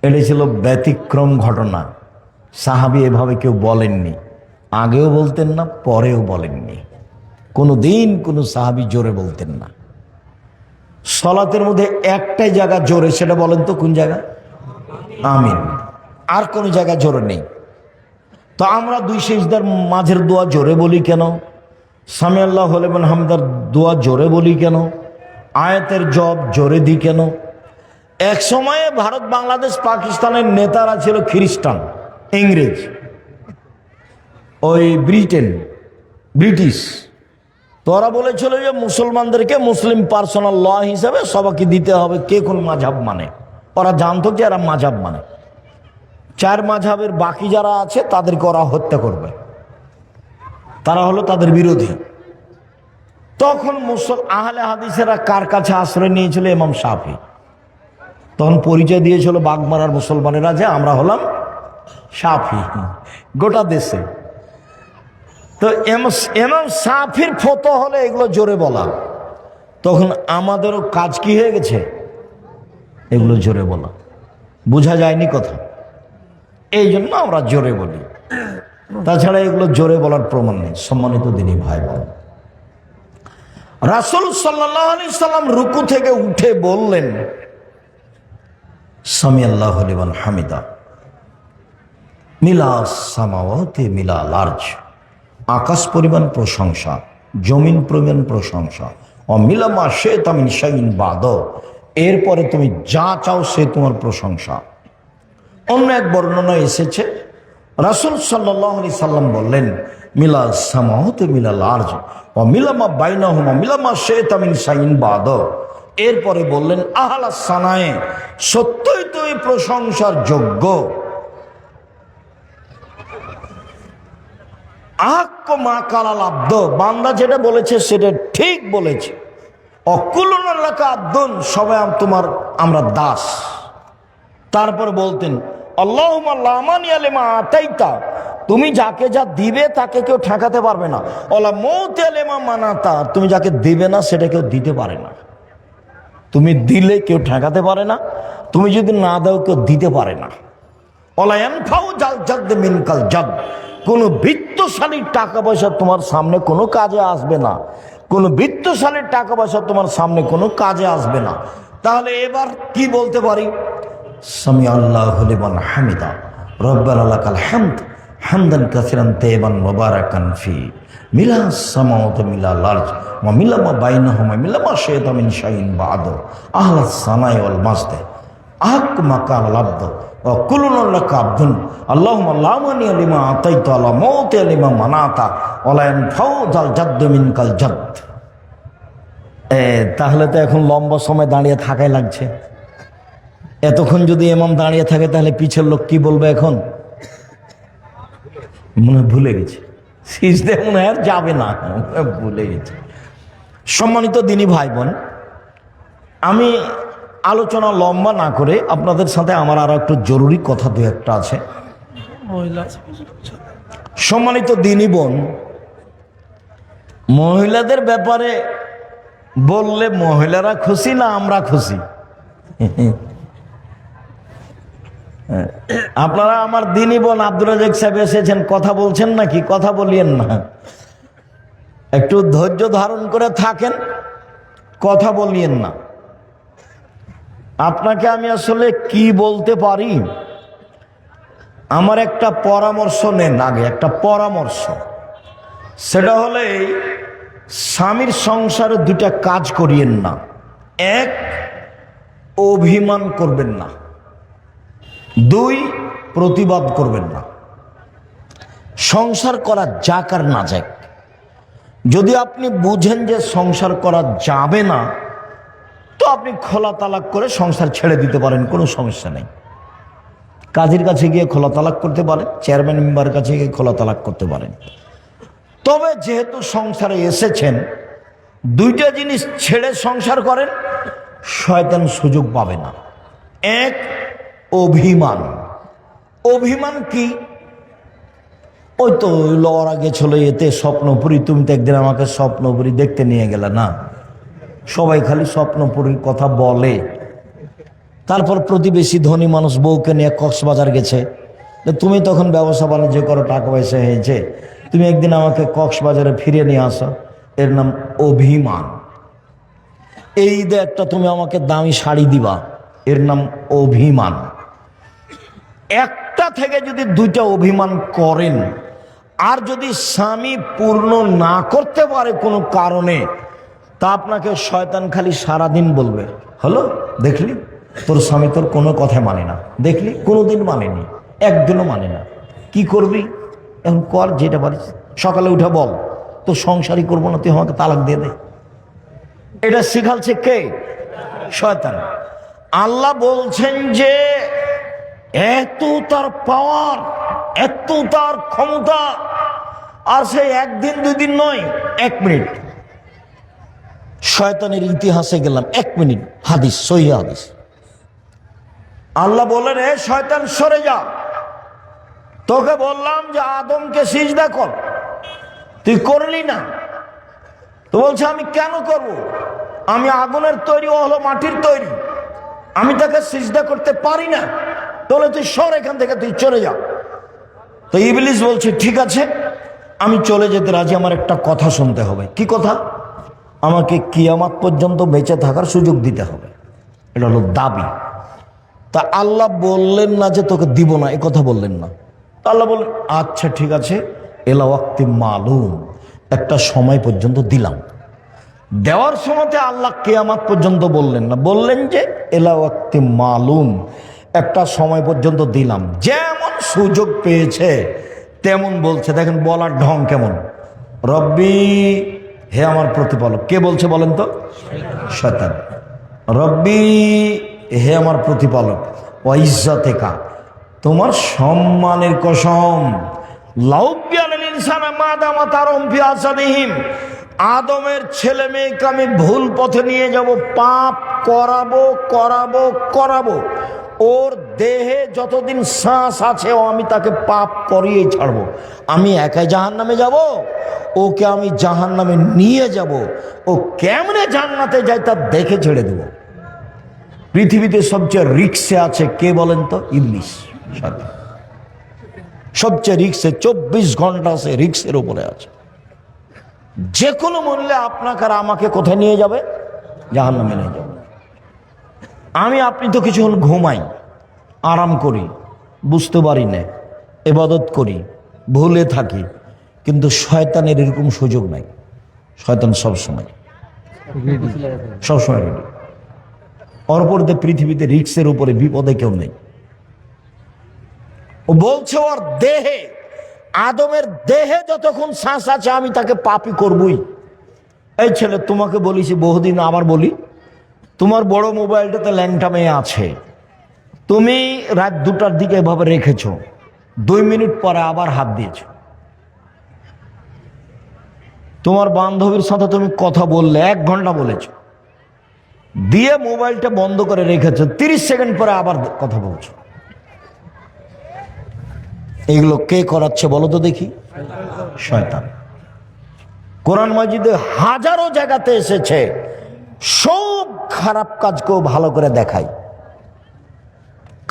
এটা ছিল ব্যতিক্রম ঘটনা। সাহাবী এভাবে কেউ বলেননি, আগেও বলতেন না, পরেও বলেননি। কোনো দিন কোনো সাহাবী জোরে বলতেন না। সালাতের মধ্যে একটাই জায়গা জোরে, সেটা বলেন তো কোন জায়গা? আমিন। আর কোন জায়গা জোরে নেই। তো আমরা দুই সিজদার মাঝের দোয়া জোরে বলি কেন? সামিআল্লাহু লিমান হামিদার দোয়া জোরে বলি কেন? আয়াতের জব জোরে দিই কেন? এক সময়ে ভারত, বাংলাদেশ, পাকিস্তানের নেতারা ছিল খ্রিস্টান, ইংরেজ, ওই ব্রিটিশ। তোরা বলেছিল যে মুসলমানদেরকে মুসলিম পার্সোনাল ল হিসাবে সবাইকে দিতে হবে কে কোন মাযহাব মানে। ওরা জানতো যে এরা মাযহাব মানে। চার মাযহাবের বাকি যারা আছে তাদেরকে ওরা হত্যা করবে, তারা হলো তাদের বিরোধী। তখন আহলে হাদিসেরা কার কাছে আশ্রয় নিয়েছিল? ইমাম শাফি। তখন পরিচয় দিয়েছিল বাগমারার মুসলমানেরা যে আমরা হলাম শাফি গোটা দেশে। তো ইমাম শাফির ফতোয়া হলে এগুলো জোরে বলা, তখন আমাদেরও কাজ কি হয়ে গেছে? এগুলো জোরে বলা। বোঝা যায়নি কথা, এই জন্য আমরা জোরে বলি, তাছাড়া এগুলো জোরে বলার প্রমাণ নেই। সম্মানিত দিনী ভাই বোন, রাসূল সাল্লাল্লাহু আলাইহি সাল্লাম রুকু থেকে উঠে বললেন সামি আল্লাহু লিমান হামিদা, মিলা সামাওয়াতি মিলা লার্জ, আকাশ পরিমাণ প্রশংসা, জমিন পরিমাণ প্রশংসা, অমিলামা শাইতা মিন শাইইন বাদ, এরপরে তুমি যা চাও সে তোমার প্রশংসা। অন্য এক বর্ণনা এসেছে রাসূল সাল্লাল্লাহু আলাইহি সাল্লাম বললেন মিলা সামাওয়াতি মিলা লার্জ অমিলামা বাইনাহুমা মিলামা শাইতা মিন শাইইন বাদ, এরপরে বললেন আহলা সানায়ে, সত্যই তুমি প্রশংসার যোগ্য। বান্দা যেটা বলেছে সেটা ঠিক বলেছে। অকুলুনাল্লাকা আব্দুন, সবাই তোমার আমরা দাস। তারপর বলতেন আল্লাহুম্মা লা মানিয়া লিমা আতাইতা, তুমি যাকে যা দিবে তাকে কেউ ঠেকাতে পারবে না। ওয়ালা মুতিয়া লিমা মানাতা, তুমি যাকে দিবে না সেটা কেউ দিতে পারে না। তুমি দিলে কেউ ঠেকাতে পারে না, তুমি যদি না দাও কেউ দিতে পারে না। ওয়ালা ইয়ানফাউ জাল জাদ মিনকাল জাদ, কোনো বৃত্তশালীর টাকা পয়সা তোমার সামনে কোনো কাজে আসবে না, কোনো বৃত্তশালীর টাকা পয়সা তোমার সামনে কোনো কাজে আসবে না। তাহলে এবার কি বলতে পারি? সামি আল্লাহু লিমান হামিদা, রব্বানা লাকাল হামদ হামদান কাসিরান তাইয়িবান মুবারাকান ফি, মিলা সামাওয়াতি মিলা লার্জ ওয়া মিলা মা বাইনাহুমা মিলা মা শাইতা মিন শাইইন বাদ, আহলাস সানাই ওয়াল মাসদ আক মাকাল আব্দ ওয়া কুলুনাল্লাকা আব্দুন, আল্লাহুম্মা লা মানিয়া লিমা আতাইতা ওয়া লা মুতিয়া লিমা মানাতা ওয়া লা ইয়ানফাউ জাল জাদ মিনকাল জাদ। তাহলে তো এখন লম্বা সময় দাঁড়িয়ে থাকাই লাগছে। এতক্ষণ যদি ইমাম দাঁড়িয়ে থাকে তাহলে পিছের লোক কি বলবে? এখন মনে ভুলে গেছে, সিজদে মনে আর যাবে না, ভুলে গেছে। সম্মানিত দিনী ভাই বোন, আমি আলোচনা লম্বা না করে আপনাদের সাথে আমার আরো একটু জরুরি কথা দু একটা আছে। সম্মানিত দিনী বোন, মহিলাদের ব্যাপারে বললে মহিলারা খুশি না আমরা খুশি? আপনারা আমার দিনী বোন আব্দুর রাজ্জাক সাহেব এসেছেন, কথা বলছেন নাকি? কথা বলিয়েন না, একটু ধৈর্য ধারণ করে থাকেন, কথা বলিয়েন না। আপনাকে আমি আসলে কি বলতে পারি, আমার একটা পরামর্শ নেন আগে, একটা পরামর্শ। সেটা হলে স্বামীর সংসারে দুটা কাজ করিয়েন না। এক, অভিমান করবেন না। দুই, প্রতিবাদ করবেন না। সংসার করা যাক আর না যাক, যদি আপনি বুঝেন যে সংসার করা যাবে না, তো আপনি খোলা তালাক করে সংসার ছেড়ে দিতে পারেন, কোনো সমস্যা নেই। কাজীর কাছে গিয়ে খোলা তালাক করতে পারেন, চেয়ারম্যান মেম্বারের কাছে গিয়ে খোলা তালাক করতে পারেন। তবে যেহেতু সংসারে এসেছেন, দুইটা জিনিস ছেড়ে সংসার করেন, শয়তান সুযোগ পাবে না। এক, অভিমান। অভিমান কি? ওই তো লড়া গেছিল এতে স্বপ্নপুরী, তুমি তো একদিন আমাকে স্বপ্নপুরী দেখতে নিয়ে গেলে না। সবাই খালি স্বপ্নপুরীর কথা বলে। তারপর প্রতিবেশী ধনী মানুষ বউকে নিয়ে কক্সবাজার গেছে, তুমি তখন ব্যবসা বাণিজ্য করো, টাকা পয়সা হয়েছে, তুমি একদিন আমাকে কক্সবাজারে ফিরিয়ে নিয়ে আসো, এর নাম অভিমান। এই ঈদে একটা তুমি আমাকে দামি শাড়ি দিবা, এর নাম অভিমান। একটা থেকে যদি দুইটা অভিমান করেন, আর যদি স্বামী পূর্ণ না করতে পারে কোনো কারণে, তা আপনাকে শয়তান খালি সারাদিন বলবে, হলো দেখলি তোর স্বামী তোর কোনো কথা মানে না, দেখলি কোনোদিন মানেনি, একদিনও মানে না, কি করবি এখন কর যেটা পারিস, সকালে উঠে বল তো সংসারই করবো না, তুই আমাকে তালাক দিয়ে দে। এটা শিখালছে কে? শয়তান। আল্লাহ বলছেন যে এত তার পাওয়ার, এত তার ক্ষমতা। আর সে একদিন দুদিন নয়, 1 মিনিট। শয়তানের ইতিহাসে গেলাম, 1 মিনিট, হাদিস, সহিহ হাদিস। আল্লাহ বললেন, এ শয়তান সরে যা, তোকে বললাম যে আদমকে সিজদা কর, তুই করলি না। তো বলছে আমি কেন করব, আমি আগুনের তৈরি, ও হলো মাটির তৈরি, আমি তাকে সিজদা করতে পারি না। তাহলে তুই সর এখান থেকে, তুই চলে যা। তো ইবলিস বলছে ঠিক আছে, আমি চলে যেতে রাজি, আমার একটা কথা শুনতে হবে। কি কথা? আমাকে কিয়ামত পর্যন্ত বেঁচে থাকার সুযোগ দিতে হবে, এটা হলো দাবি। তা আল্লাহ বললেন না যে তোকে দিব না, এ কথা বললেন না। আল্লাহ বললেন আচ্ছা ঠিক আছে, এলা ওয়াক্তি মালুম, একটা সময় পর্যন্ত দিলাম। দেওয়ার সময়তে আল্লাহ কিয়ামত পর্যন্ত বললেন না, বললেন যে এলা ওয়াক্তি মালুম, একটা সময় পর্যন্ত দিলাম। যেমন সুযোগ পেয়েছে তেমন বলছে। দেখেন বলার ঢং কেমন, রব্বি, হে আমার প্রতিপালক। কে বলছে বলেন তো? শয়তান। রব্বি, হে আমার প্রতিপালক, ওয়া ইজ্জাতিকা, তোমার সম্মানের কসম, লাউবিয়ানাল ইনসানা মা দামা তারহুম ফি আসাদিহিম, আদমের ছেলে মেয়েকে আমি ভুল পথে নিয়ে যাব, পাপ করাবো করাবো করাবো, ওর দেহে যতদিন শ্বাস আছে ও আমি তাকে পাপ করিয়ে ছাড়বো। আমি একাই জাহান্নামে যাব, ওকে আমি জাহান্নামে নিয়ে যাব, ও কেমনে জান্নাতে যায় তা দেখে ছেড়ে দেব। পৃথিবীতে সবচেয়ে রিক্সে আছে কে বলেন তো? ইবলিস, শয়তান। সবচেয়ে রিক্সে, 24 ঘন্টা আছে রিক্সের উপরে আছে। যে কোনো মূল্যে আপনাকে আর আমাকে কোথায় নিয়ে যাবে? জাহান্নামে নিয়ে যাবে। আমি আপনি তো কিছুক্ষণ ঘুমাই, আরাম করি, বুঝতে পারি না, ইবাদত করি, ভুলে থাকি, কিন্তু শয়তানের এরকম সুযোগ নাই। শয়তান সবসময় রেডি। অপরদের পৃথিবীতে রিক্সের উপরে বিপদে কেউ নেই। ও বলছে ওর দেহে, আদমের দেহে যতক্ষণ শ্বাস আছে আমি তাকে পাপী করবই। এই ছেলে, তোমাকে বলিছি বহুদিন, আবার বলি, তোমার বড় মোবাইলটাতে ল্যাংটা মেয়ে আছে, তুমি রাত 2টার দিকে এভাবে রেখেছ, 2 মিনিট পরে আবার হাত দিয়েছ। তোমার বান্ধবীর সাথে তুমি কথা বললে, 1 ঘন্টা বলেছ, দিয়ে মোবাইলটা বন্ধ করে রেখেছ, 30 সেকেন্ড পরে আবার কথা বলছো। এগুলো কে করাচ্ছে বলো তো দেখি? শয়তান। কোরআন মাজিদে হাজারো জায়গাতে এসেছে, সব খারাপ কাজকেও ভালো করে দেখায়।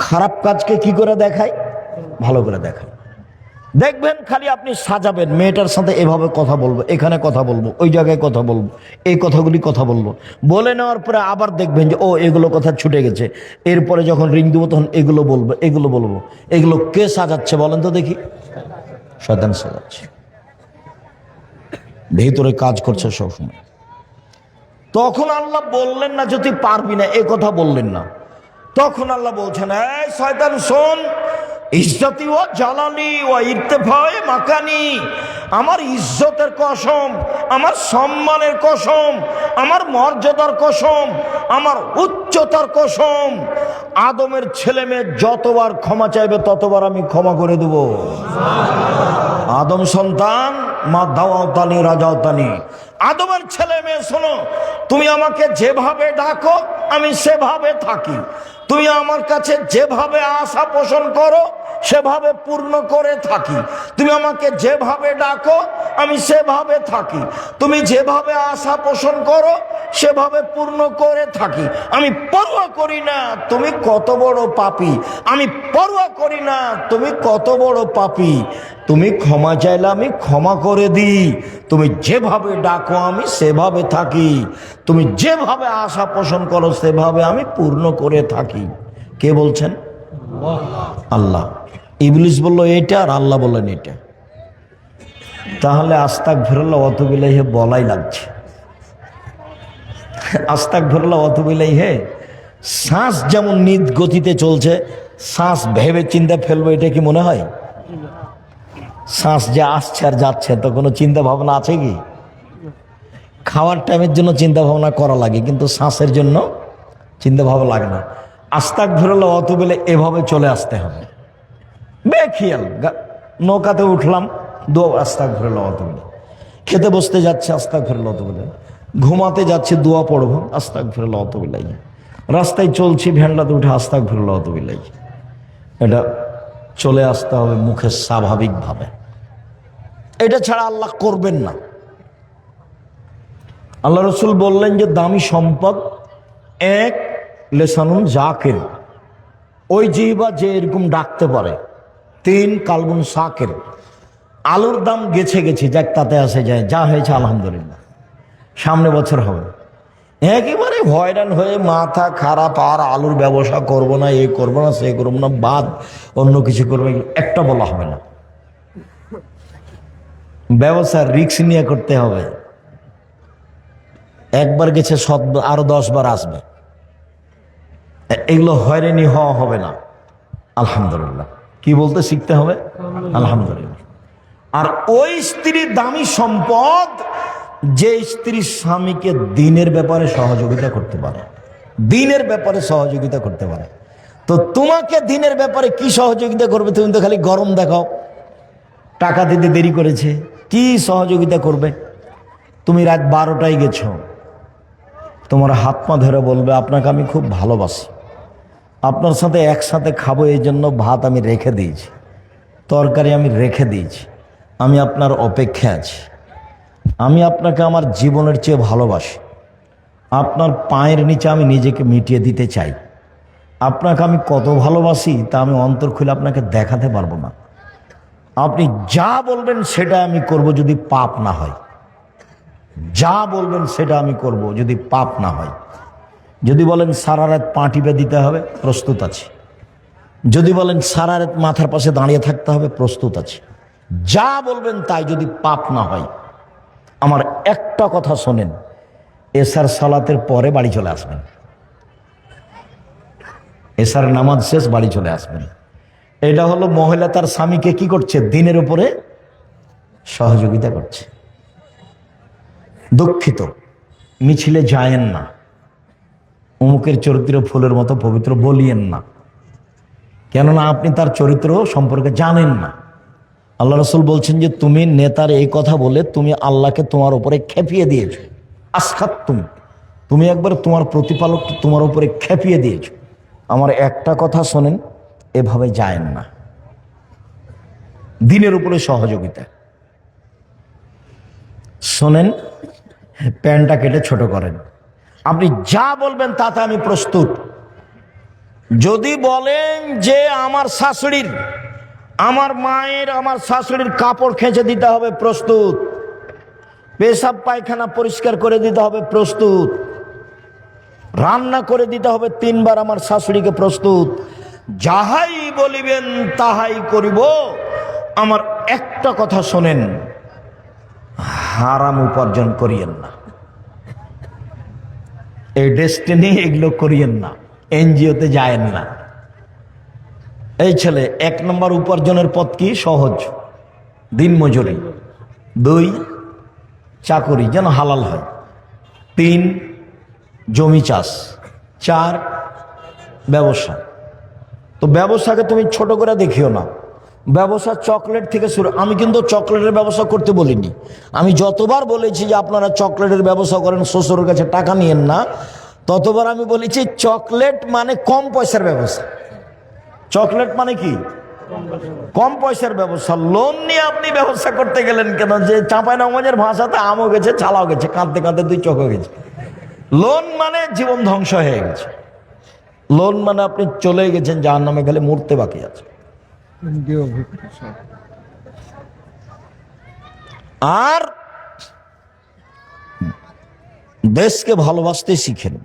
খারাপ কাজকে কি করে দেখায়? ভালো করে দেখায়। দেখবেন খালি আপনি সাজাবেন, মেয়েটার সাথে এভাবে কথা বলবো, এখানে কথা বলবো, ওই জায়গায় কথা বলবো, এই কথাগুলি কথা বলবো, বলে নেওয়ার পরে আবার দেখবেন যে ও এগুলো কথা ছুটে গেছে, এরপরে যখন রিং দেবো তখন এগুলো বলবো, এগুলো বলবো। এগুলো কে সাজাচ্ছে বলেন তো দেখি? শয়তান সাজাচ্ছে, ভেতরে কাজ করছে সবসময়। তখন আল্লাহ বললেন না যদি পারবি না, এ কথা বললেন না। তখন আল্লাহ বলছেন, এই শয়তান শোন, ইজ্জতি ও জালালি ও ইরতেফায়ে মাকানি, আমার ইজ্জতের কসম, আমার সম্মানের কসম, আমার মর্যাদার কসম, আমার উচ্চতার কসম, আদমের ছেলে মেয়ে যতবার ক্ষমা চাইবে ততবার আমি ক্ষমা করে দেব। আদম সন্তান, মা দাওয়াতানি রাজাওতানি, আদমের ছেলে মেয়ে শোনো, তুমি আমাকে যেভাবে ডাকো আমি সেভাবে থাকি, তুমি আমার কাছে যেভাবে আশা পোষণ করো সেভাবে পূর্ণ করে থাকি, তুমি আমাকে যেভাবে ডাকো আমি সেভাবে থাকি, তুমি যেভাবে আশা পোষণ করো সেভাবে পূর্ণ করে থাকি। আমি পরোয়া করি না তুমি কত বড় পাপী, আমি পরোয়া করি না তুমি কত বড় পাপী, তুমি ক্ষমা চাইলে আমি ক্ষমা করে দিই, তুমি যেভাবে ডাকো আমি সেভাবে থাকি, তুমি যেভাবে আশা পোষণ করো সেভাবে আমি পূর্ণ করে থাকি। কে বলছেন? আল্লাহ। ইবলিস বললো এটা, আর আল্লাহ বললেন এটা। তাহলে আস্তাগফিরুল্লাহ ওয়া আতুবু ইলাইহি বলাই লাগছে। আস্তাগফিরুল্লাহ ওয়া আতুবু ইলাইহি, শ্বাস যেমন নিজ গতিতে চলছে, শ্বাস ভেবে চিন্তা ফেলবো, এটা কি মনে হয়? শ্বাস যে আসছে আর যাচ্ছে, তো কোনো চিন্তা ভাবনা আছে কি? খাওয়ার টাইমের জন্য চিন্তা ভাবনা করা লাগে, কিন্তু শ্বাসের জন্য চিন্তা ভাবনা লাগে না। আস্তাগফিরুল্লাহ অতবেলে এভাবে চলে আসতে হবে, বেখিয়াল। নৌকাতে উঠলাম, দোয়া আস্তাগফিরুল্লাহ অতবেলে। খেতে বসতে যাচ্ছে, আস্তাগফিরুল্লাহ অতবেলে। ঘুমাতে যাচ্ছে, দোয়া পড়বো, আস্তাগফিরুল্লাহ অতবেলে। রাস্তায় চলছি, ভ্যানটাতে উঠে আস্তাগফিরুল্লাহ অতবেলে। এটা চলে আসতে হবে মুখে স্বাভাবিকভাবে। এটা ছাড়া আল্লাহ করবেন না। আল্লাহ রসুল বললেন যে দামি সম্পদ এক লেসানুন জাকির, ওই জিহ্বা যে এরকম ডাকতে পারে। তিন কালবুন সাকির, আলুর দাম গেছে যাক তাতে আসে যায়, যা হয়েছে আলহামদুলিল্লাহ, সামনে বছর হবে। একেবারে হয়রান হয়ে মাথা খারাপ, আর আলুর ব্যবসা করব না, এ করবো না, সে করবো না, বাদ অন্য কিছু করবো, একটা বলা হবে না। ব্যবসা রিস্ক নিয়ে করতে হবে। একবার গেছে আরো 10 বার আসবে, এগুলো হয়রানি হওয়া হবে না। আলহামদুলিল্লাহ কি বলতে শিখতে হবে, আলহামদুলিল্লাহ। আর ওই স্ত্রী দামি সম্পদ যে স্ত্রী স্বামীকে দিনের ব্যাপারে সহযোগিতা করতে পারে, দিনের ব্যাপারে সহযোগিতা করতে পারে। তো তোমাকে দিনের ব্যাপারে কি সহযোগিতা করবে? তুমি তো খালি গরম দেখাও, টাকা দিতে দেরি করেছে, কি সহযোগিতা করবে? তুমি রাত 12টায় গেছো, তোমার হাত পা ধরে বলবে আপনাকে আমি খুব ভালোবাসি, আপনার সাথে একসাথে খাবো, এই জন্য ভাত আমি রেখে দিয়েছি, তরকারি আমি রেখে দিয়েছি, আমি আপনার অপেক্ষায় আছি, আমি আপনাকে আমার জীবনের চেয়ে ভালোবাসি, আপনার পায়ের নিচে আমি নিজেকে মিটিয়ে দিতে চাই। আপনাকে আমি কত ভালোবাসি তা আমি অন্তর খুলে আপনাকে দেখাতে পারবো না। আপনি যা বলবেন সেটা আমি করব, যদি পাপ না হয়। যা বলবেন সেটা আমি করব, যদি পাপ না হয়। যদি বলেন সারা রাত পা টিপে দিতে হবে, প্রস্তুত আছি। যদি বলেন সারা রাত মাথার পাশে দাঁড়িয়ে থাকতে হবে, প্রস্তুত আছি। যা বলবেন তাই, যদি পাপ না হয়। আমার একটা কথা শোনেন, এশার সালাতের পরে বাড়ি চলে আসবেন, এশার নামাজ শেষ বাড়ি চলে আসবেন। এটা হলো মহিলা তার স্বামীকে কি করছে, দিনের উপরে সহযোগিতা করছে। দুঃখিত, মিছিলে যায়েন না, অমুকের চরিত্র ফুলের মতো পবিত্র বলিয়েন না, কেননা আপনি তার চরিত্র সম্পর্কে জানেন না। আল্লাহ রসুল বলছেন যে তুমি নেতার এই কথা বলে তুমি আল্লাহকে তোমার উপরে খেপিয়ে দিয়েছো। আসখাত তুমি একবার তোমার প্রতিপালক তোমার উপরে খেপিয়ে দিয়েছো। আমার একটা কথা শোনেন, এভাবে যায়েন না, দিনের উপরে সহযোগিতা। শোনেন, প্যান্টটা কেটে ছোট করেন, আপনি যা বলবেন তাতে আমি প্রস্তুত। যদি বলেন যে আমার শাশুড়ির, আমার মায়ের, আমার শাশুড়ির কাপড় খেঁচে দিতে হবে, প্রস্তুত। পেশাব পায়খানা পরিষ্কার করে দিতে হবে, প্রস্তুত। রান্না করে দিতে হবে 3 বার আমার শাশুড়িকে, প্রস্তুত। যাহাই বলিবেন তাহাই করিব। আমার একটা কথা শোনেন, হারাম উপার্জন করিয়েন না, এই ডেস্টিনি এগুলো করিয়েন না, এনজিওতে যায়েন না। এই ছেলে 1 নম্বর উপার্জনের পথ কি? সহজ, দিন মজুরি। 2 চাকরি যেন হালাল হয়। 3 জমি চাষ। 4 ব্যবসা। তো ব্যবসাকে তুমি ছোট করে দেখিও না। ব্যবসা চকলেট থেকে শুরু। আমি কিন্তু চকলেটের ব্যবসা করতে বলিনি। আমি যতবার বলেছি যে আপনারা চকলেটের ব্যবসা করেন, শ্বশুরের কাছে টাকা নিয়েন না, ততবার আমি বলেছি চকলেট মানে কম পয়সার ব্যবসা। চকলেট মানে কি? কম পয়সার ব্যবসা। লোন নিয়ে আপনি ব্যবসা করতে গেলেন কেন? যে চাঁপাইনবাবগঞ্জের ভাষাতে আমও গেছে, ছালাও গেছে, কাঁদতে কাঁদতে 2 চোখ গেছে। লোন মানে জীবন ধ্বংস হয়ে গেছে। লোন মানে আপনি চলে গেছেন জাহান্নামে, গেলে মরতে বাকি আছে। আর দেশকে ভালোবাসতে শিখেন।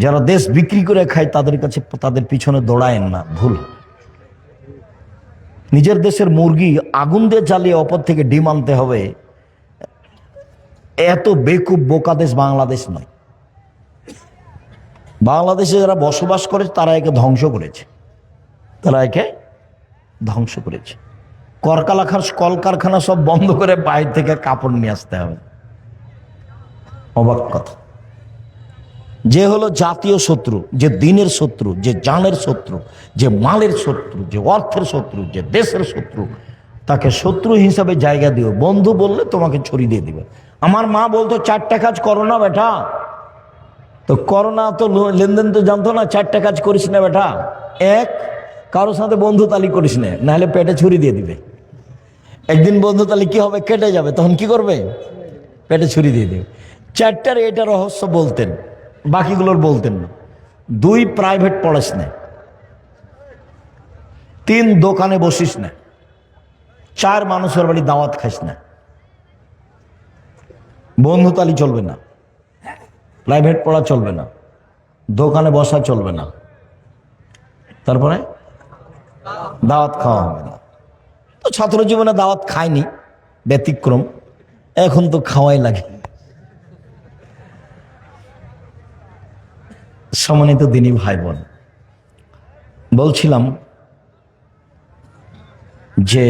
যারা দেশ বিক্রি করে খায় তাদের কাছে, তাদের পিছনে দৌড়ায়েন না, ভুল। নিজের দেশের মুরগি আগুন দিয়ে জ্বালিয়ে অপর থেকে ডিম আনতে হবে, এত বেকুব বোকা দেশ বাংলাদেশ নয়। বাংলাদেশে যারা বসবাস করে তারা একে ধ্বংস করেছে, তারা একে ধ্বংস করেছে। কলকারখানা সব বন্ধ করে বাইরে থেকে কাপড় নিয়ে আসতে হবে। অবাক কথা। যে হলো জাতীয় শত্রু, যে দিনের শত্রু, যে জানের শত্রু, যে মালের শত্রু, যে অর্থের শত্রু, যে দেশের শত্রু, তাকে শত্রু হিসাবে জায়গা দিও। বন্ধু বললে তোমাকে ছড়িয়ে দিয়ে দিবে। আমার মা বলতো 4টা কাজ করো না বেটা, তো করোনা তো লেনদেন তো জানতো না, 4টা কাজ করিস না বেটা। এক, কারোর সাথে বন্ধু তালি করিস না, নাহলে পেটে ছুরি দিয়ে দিবে। একদিন বন্ধু তালি কি হবে, কেটে যাবে, তখন কি করবে, পেটে ছুরি দিয়ে দিবে। 4টার এটা রহস্য বলতেন, বাকিগুলোর বলতেন না। 2, প্রাইভেট পড়াস না। 3, দোকানে বসিস না। 4, মানুষের বাড়ি দাওয়াত খাস না। বন্ধু তালি চলবে না, প্রাইভেট পড়া চলবে না, দোকানে বসা চলবে না, তারপরে দাওয়াত খাওয়া হবে না। তো ছাত্র জীবনে দাওয়াত খায়নি, ব্যতিক্রম, এখন তো খাওয়াই লাগে। সম্মানিত দিনী ভাই বোন, বলছিলাম যে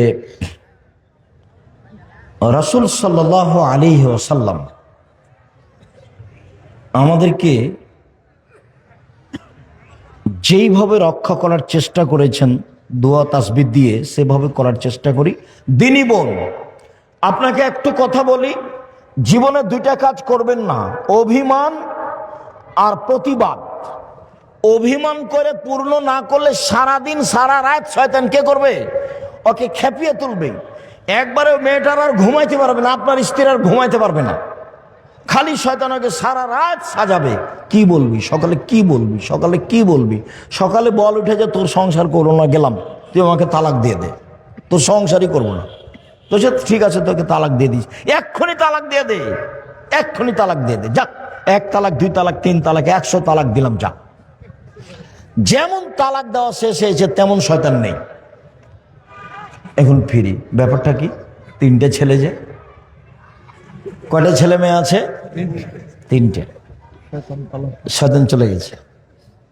রাসূল সাল্লাল্লাহু আলাইহি ওয়াসাল্লাম আমাদেরকে যেইভাবে রক্ষা করার চেষ্টা করেছেন দোয়া তাসবিহ দিয়ে, সেভাবে করার চেষ্টা করি। দিনী বোন, আপনাকে একটু কথা বলি, জীবনে 2টা কাজ করবেন না, অভিমান আর প্রতিবাদ। অভিমান করে পূর্ণ না করলে সারাদিন সারা রাত শয়তান কে করবে, ওকে খেপিয়ে তুলবে। একবারে মেয়েটার আর ঘুমাইতে পারবে না, আপনার স্ত্রী আর ঘুমাইতে পারবে না, খালি শয়তান ওকে সারা রাত সাজাবে। কি বলবি সকালে, কি বলবি সকালে, কি বলবি সকালে, বল উঠে যে তোর সংসার করবো না, গেলাম, তুই আমাকে তালাক দিয়ে দে, তোর সংসারই করবো না। তো সে ঠিক আছে, তোকে তালাক দিয়ে দিস, এক্ষুনি তালাক দিয়ে দে, এক্ষুনি তালাক দিয়ে দে, যাক 1 তালাক, 2 তালাক, 3 তালাক, 100 তালাক দিলাম, যা। যেমন তালাক দেওয়া শেষ হয়েছে তেমন শয়তান নেই। এখন ফিরি, ব্যাপারটা কি, 3টে ছেলে, যে কয়টা ছেলে মেয়ে আছে, 3টে, শয়তান চলে গেছে।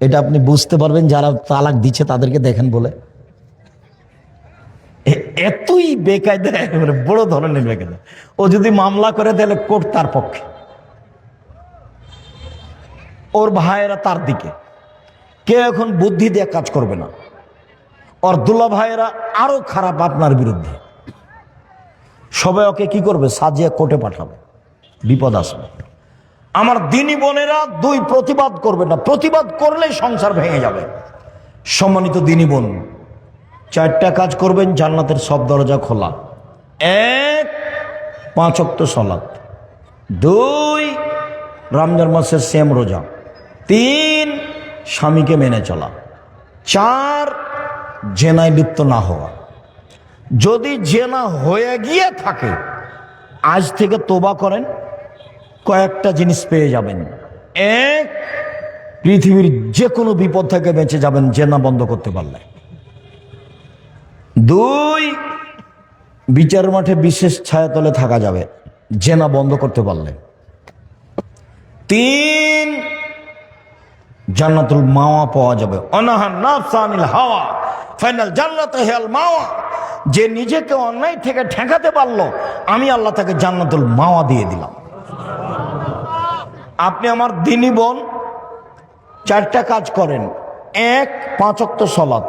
এটা আপনি বুঝতে পারবেন যারা তালাক দিচ্ছে তাদেরকে দেখেন বলে। এতই বেকায়দা, একেবারে বড় ধরনের বেকায়দা। ও যদি মামলা করে তাহলে কোর্ট তার পক্ষে, ওর ভাইয়েরা তার দিকে, কেউ এখন বুদ্ধি দিয়ে কাজ করবে না। ওর দুলা ভাইয়েরা আরো খারাপ আপনার বিরুদ্ধে, সবাই ওকে কি করবে, সাজিয়ে কোর্টে পাঠাবে, বিপদ আসবে। আমার দিনী বোনেরা 2, প্রতিবাদ করবে না, প্রতিবাদ করলেই সংসার ভেঙে যাবে। সম্মানিত দিনী বোন, 4টা কাজ করবেন, জান্নাতের সব দরজা খোলা। 1, 5 ওয়াক্ত সালাত। 2, রমজান মাসের সেম রোজা। 3, স্বামীকে মেনে চলা। 4, জেনায় লিপ্ত না হওয়া। যদি জেনা হয়ে গিয়ে থাকে, আজ থেকে তোবা করেন, কয়েকটা জিনিস পেয়ে যাবেন। 1, পৃথিবীর যে কোনো বিপদ থেকে বেঁচে যাবেন জেনা বন্ধ করতে পারলে। 2, বিচার মাঠে বিশেষ ছায়াতলে থাকা যাবে জেনা বন্ধ করতে পারলে। 3, জান্নাতুল মাওয়া পাওয়া যাবে। অনাহান নাফসানিল হাওয়া ফাইনাল জান্নাত হিয়াল মাওয়া। যে নিজেকে অন্যায় থেকে ঠেকাতে পারলো, আমি আল্লাহ তাকে জান্নাতুল মাওয়া দিয়ে দিলাম। আপনি আমার দিনী বোন 4টা কাজ করেন। 1, 5 ওয়াক্ত সালাত।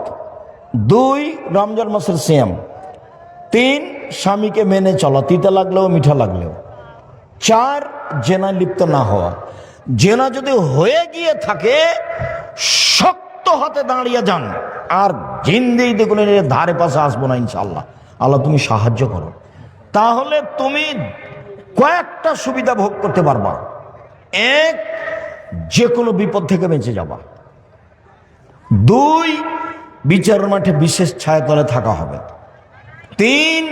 2, রমজান মাসের সিয়াম। 3, স্বামীকে মেনে চলা, তিতা লাগলেও মিঠা লাগলেও। 4, জেনায় লিপ্ত না হওয়া। জেনা যদি হয়ে গিয়ে থাকে, শক্ত হাতে দাঁড়িয়ে যান, আর জিন্দেগি দেখুন ধারে পাশে আসবো না ইনশাআল্লাহ। আল্লাহ তুমি সাহায্য করো, তাহলে তুমি কয়েকটা সুবিধা ভোগ করতে পারবা। 1, যে কোনো বিপদ থেকে বেঁচে যাবা। 2, বিচার মাঠে বিশেষ ছায়াতলে থাকা হবে। 3,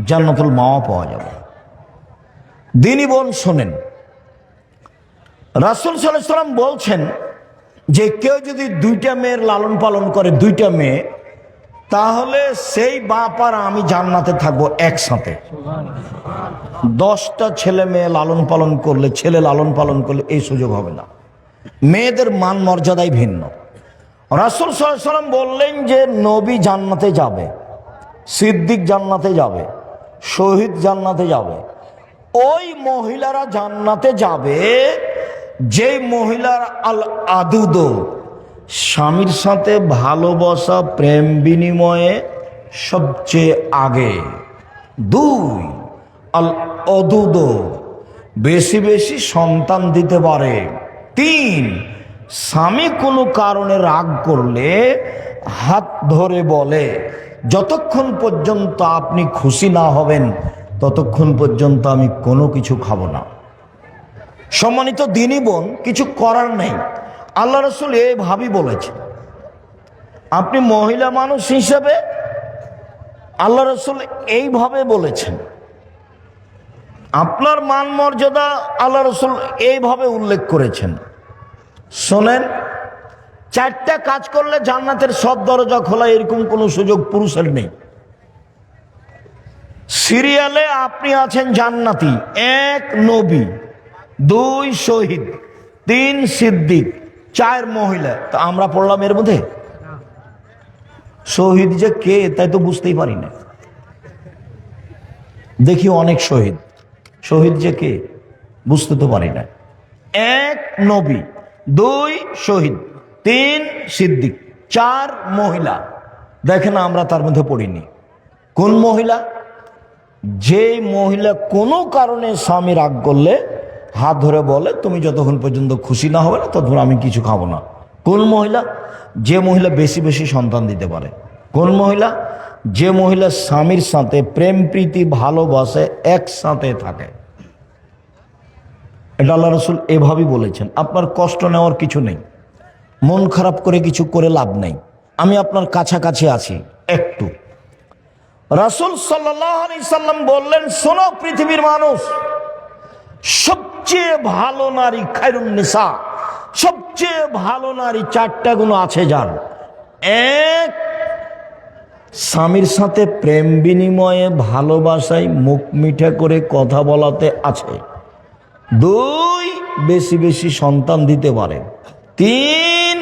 জান্নাতুল মাওয়া পাওয়া যাবে। দিনী বোন শোনেন, রাসূল সাল্লাল্লাহু আলাইহি ওয়াসাল্লাম বলছেন যে কেউ যদি 2টা মেয়ের লালন পালন করে, 2টা মেয়ে, তাহলে সেই বাপ আর আমি জান্নাতে থাকবো একসাথে। 10টা ছেলে মেয়ে লালন পালন করলে, ছেলে লালন পালন করলে এই সুযোগ হবে না। মেয়েদের মান মর্যাদাই ভিন্ন। রাসূল সাল্লাল্লাহু আলাইহি ওয়াসাল্লাম বললেন যে নবী জান্নাতে যাবে, সিদ্দিক জান্নাতে যাবে, শহীদ জান্নাতে যাবে। ওই মহিলারা জান্নাতে যাবে যে মহিলার আল আদুদ, স্বামীর সাথে ভালোবাসা প্রেম বিনিময়ে সবচেয়ে আগে। 2, আল অদুদ, বেশি বেশি সন্তান দিতে পারে। 3, স্বামী কোনো কারণে রাগ করলে হাত ধরে বলে, যতক্ষণ পর্যন্ত আপনি খুশি না হবেন ততক্ষণ পর্যন্ত আমি কোনো কিছু খাবো না। সম্মানিত দিনী বোন, কিছু করার নেই, আল্লাহ রসুল এইভাবেই বলেছে। আপনি মহিলা মানুষ হিসেবে আল্লাহ রসুল এইভাবে বলেছেন। আপনার মান মর্যাদা আল্লাহ রসুল এইভাবে উল্লেখ করেছেন। শোনেন, 4টা কাজ করলে জান্নাতের সব দরজা খোলা, এরকম কোনো সুযোগ পুরুষের নেই। সিরিয়ালে আপনি আছেন জান্নাতি। 1, নবী, 2, শহীদ, 3, সিদ্দিক, 4, মহিলা। তা আমরা পড়লাম এর মধ্যে? শহীদ যে কে তাই তো বুঝতেই পারি না। দেখি অনেক শহীদ, শহীদ যে কে বুঝতে তো পারি না। 1, নবী, 2, শহীদ, 3, সিদ্দিক, 4, মহিলা। দেখেন আমরা তার মধ্যে পড়িনি। কোন মহিলা? যে মহিলা কোনো কারণে স্বামী রাগ করলে হাত ধরে বলে, তুমি যতক্ষণ পর্যন্ত খুশি না হবে না ততক্ষণ আমি কিছু খাবো না। কোন মহিলা? যে মহিলা বেশি বেশি সন্তান দিতে পারে। কোন মহিলা? যে মহিলা স্বামীর সাথে প্রেম প্রীতি ভালোবাসে একসাথে থাকে। এটা আল্লাহ রসুল এভাবেই বলেছেন। আপনার কষ্ট নেওয়ার কিছু নেই, মন খারাপ করে কিছু করে লাভ নেই। আমি আপনার কাছাকাছি আছি একটু। রাসূল সাল্লাল্লাহু আলাইহি সাল্লাম বললেন, শোনো পৃথিবীর মানুষ, সবচেয়ে ভালো নারী খায়রুন নিসা, সবচেয়ে ভালো নারী 4টা গুণ আছে যার। 1, স্বামীর সাথে প্রেম বিনিময়ে ভালোবাসায় মুখ মিঠা করে কথা বলাতে আছে। 2, বেশি বেশি সন্তান দিতে পারে। 3,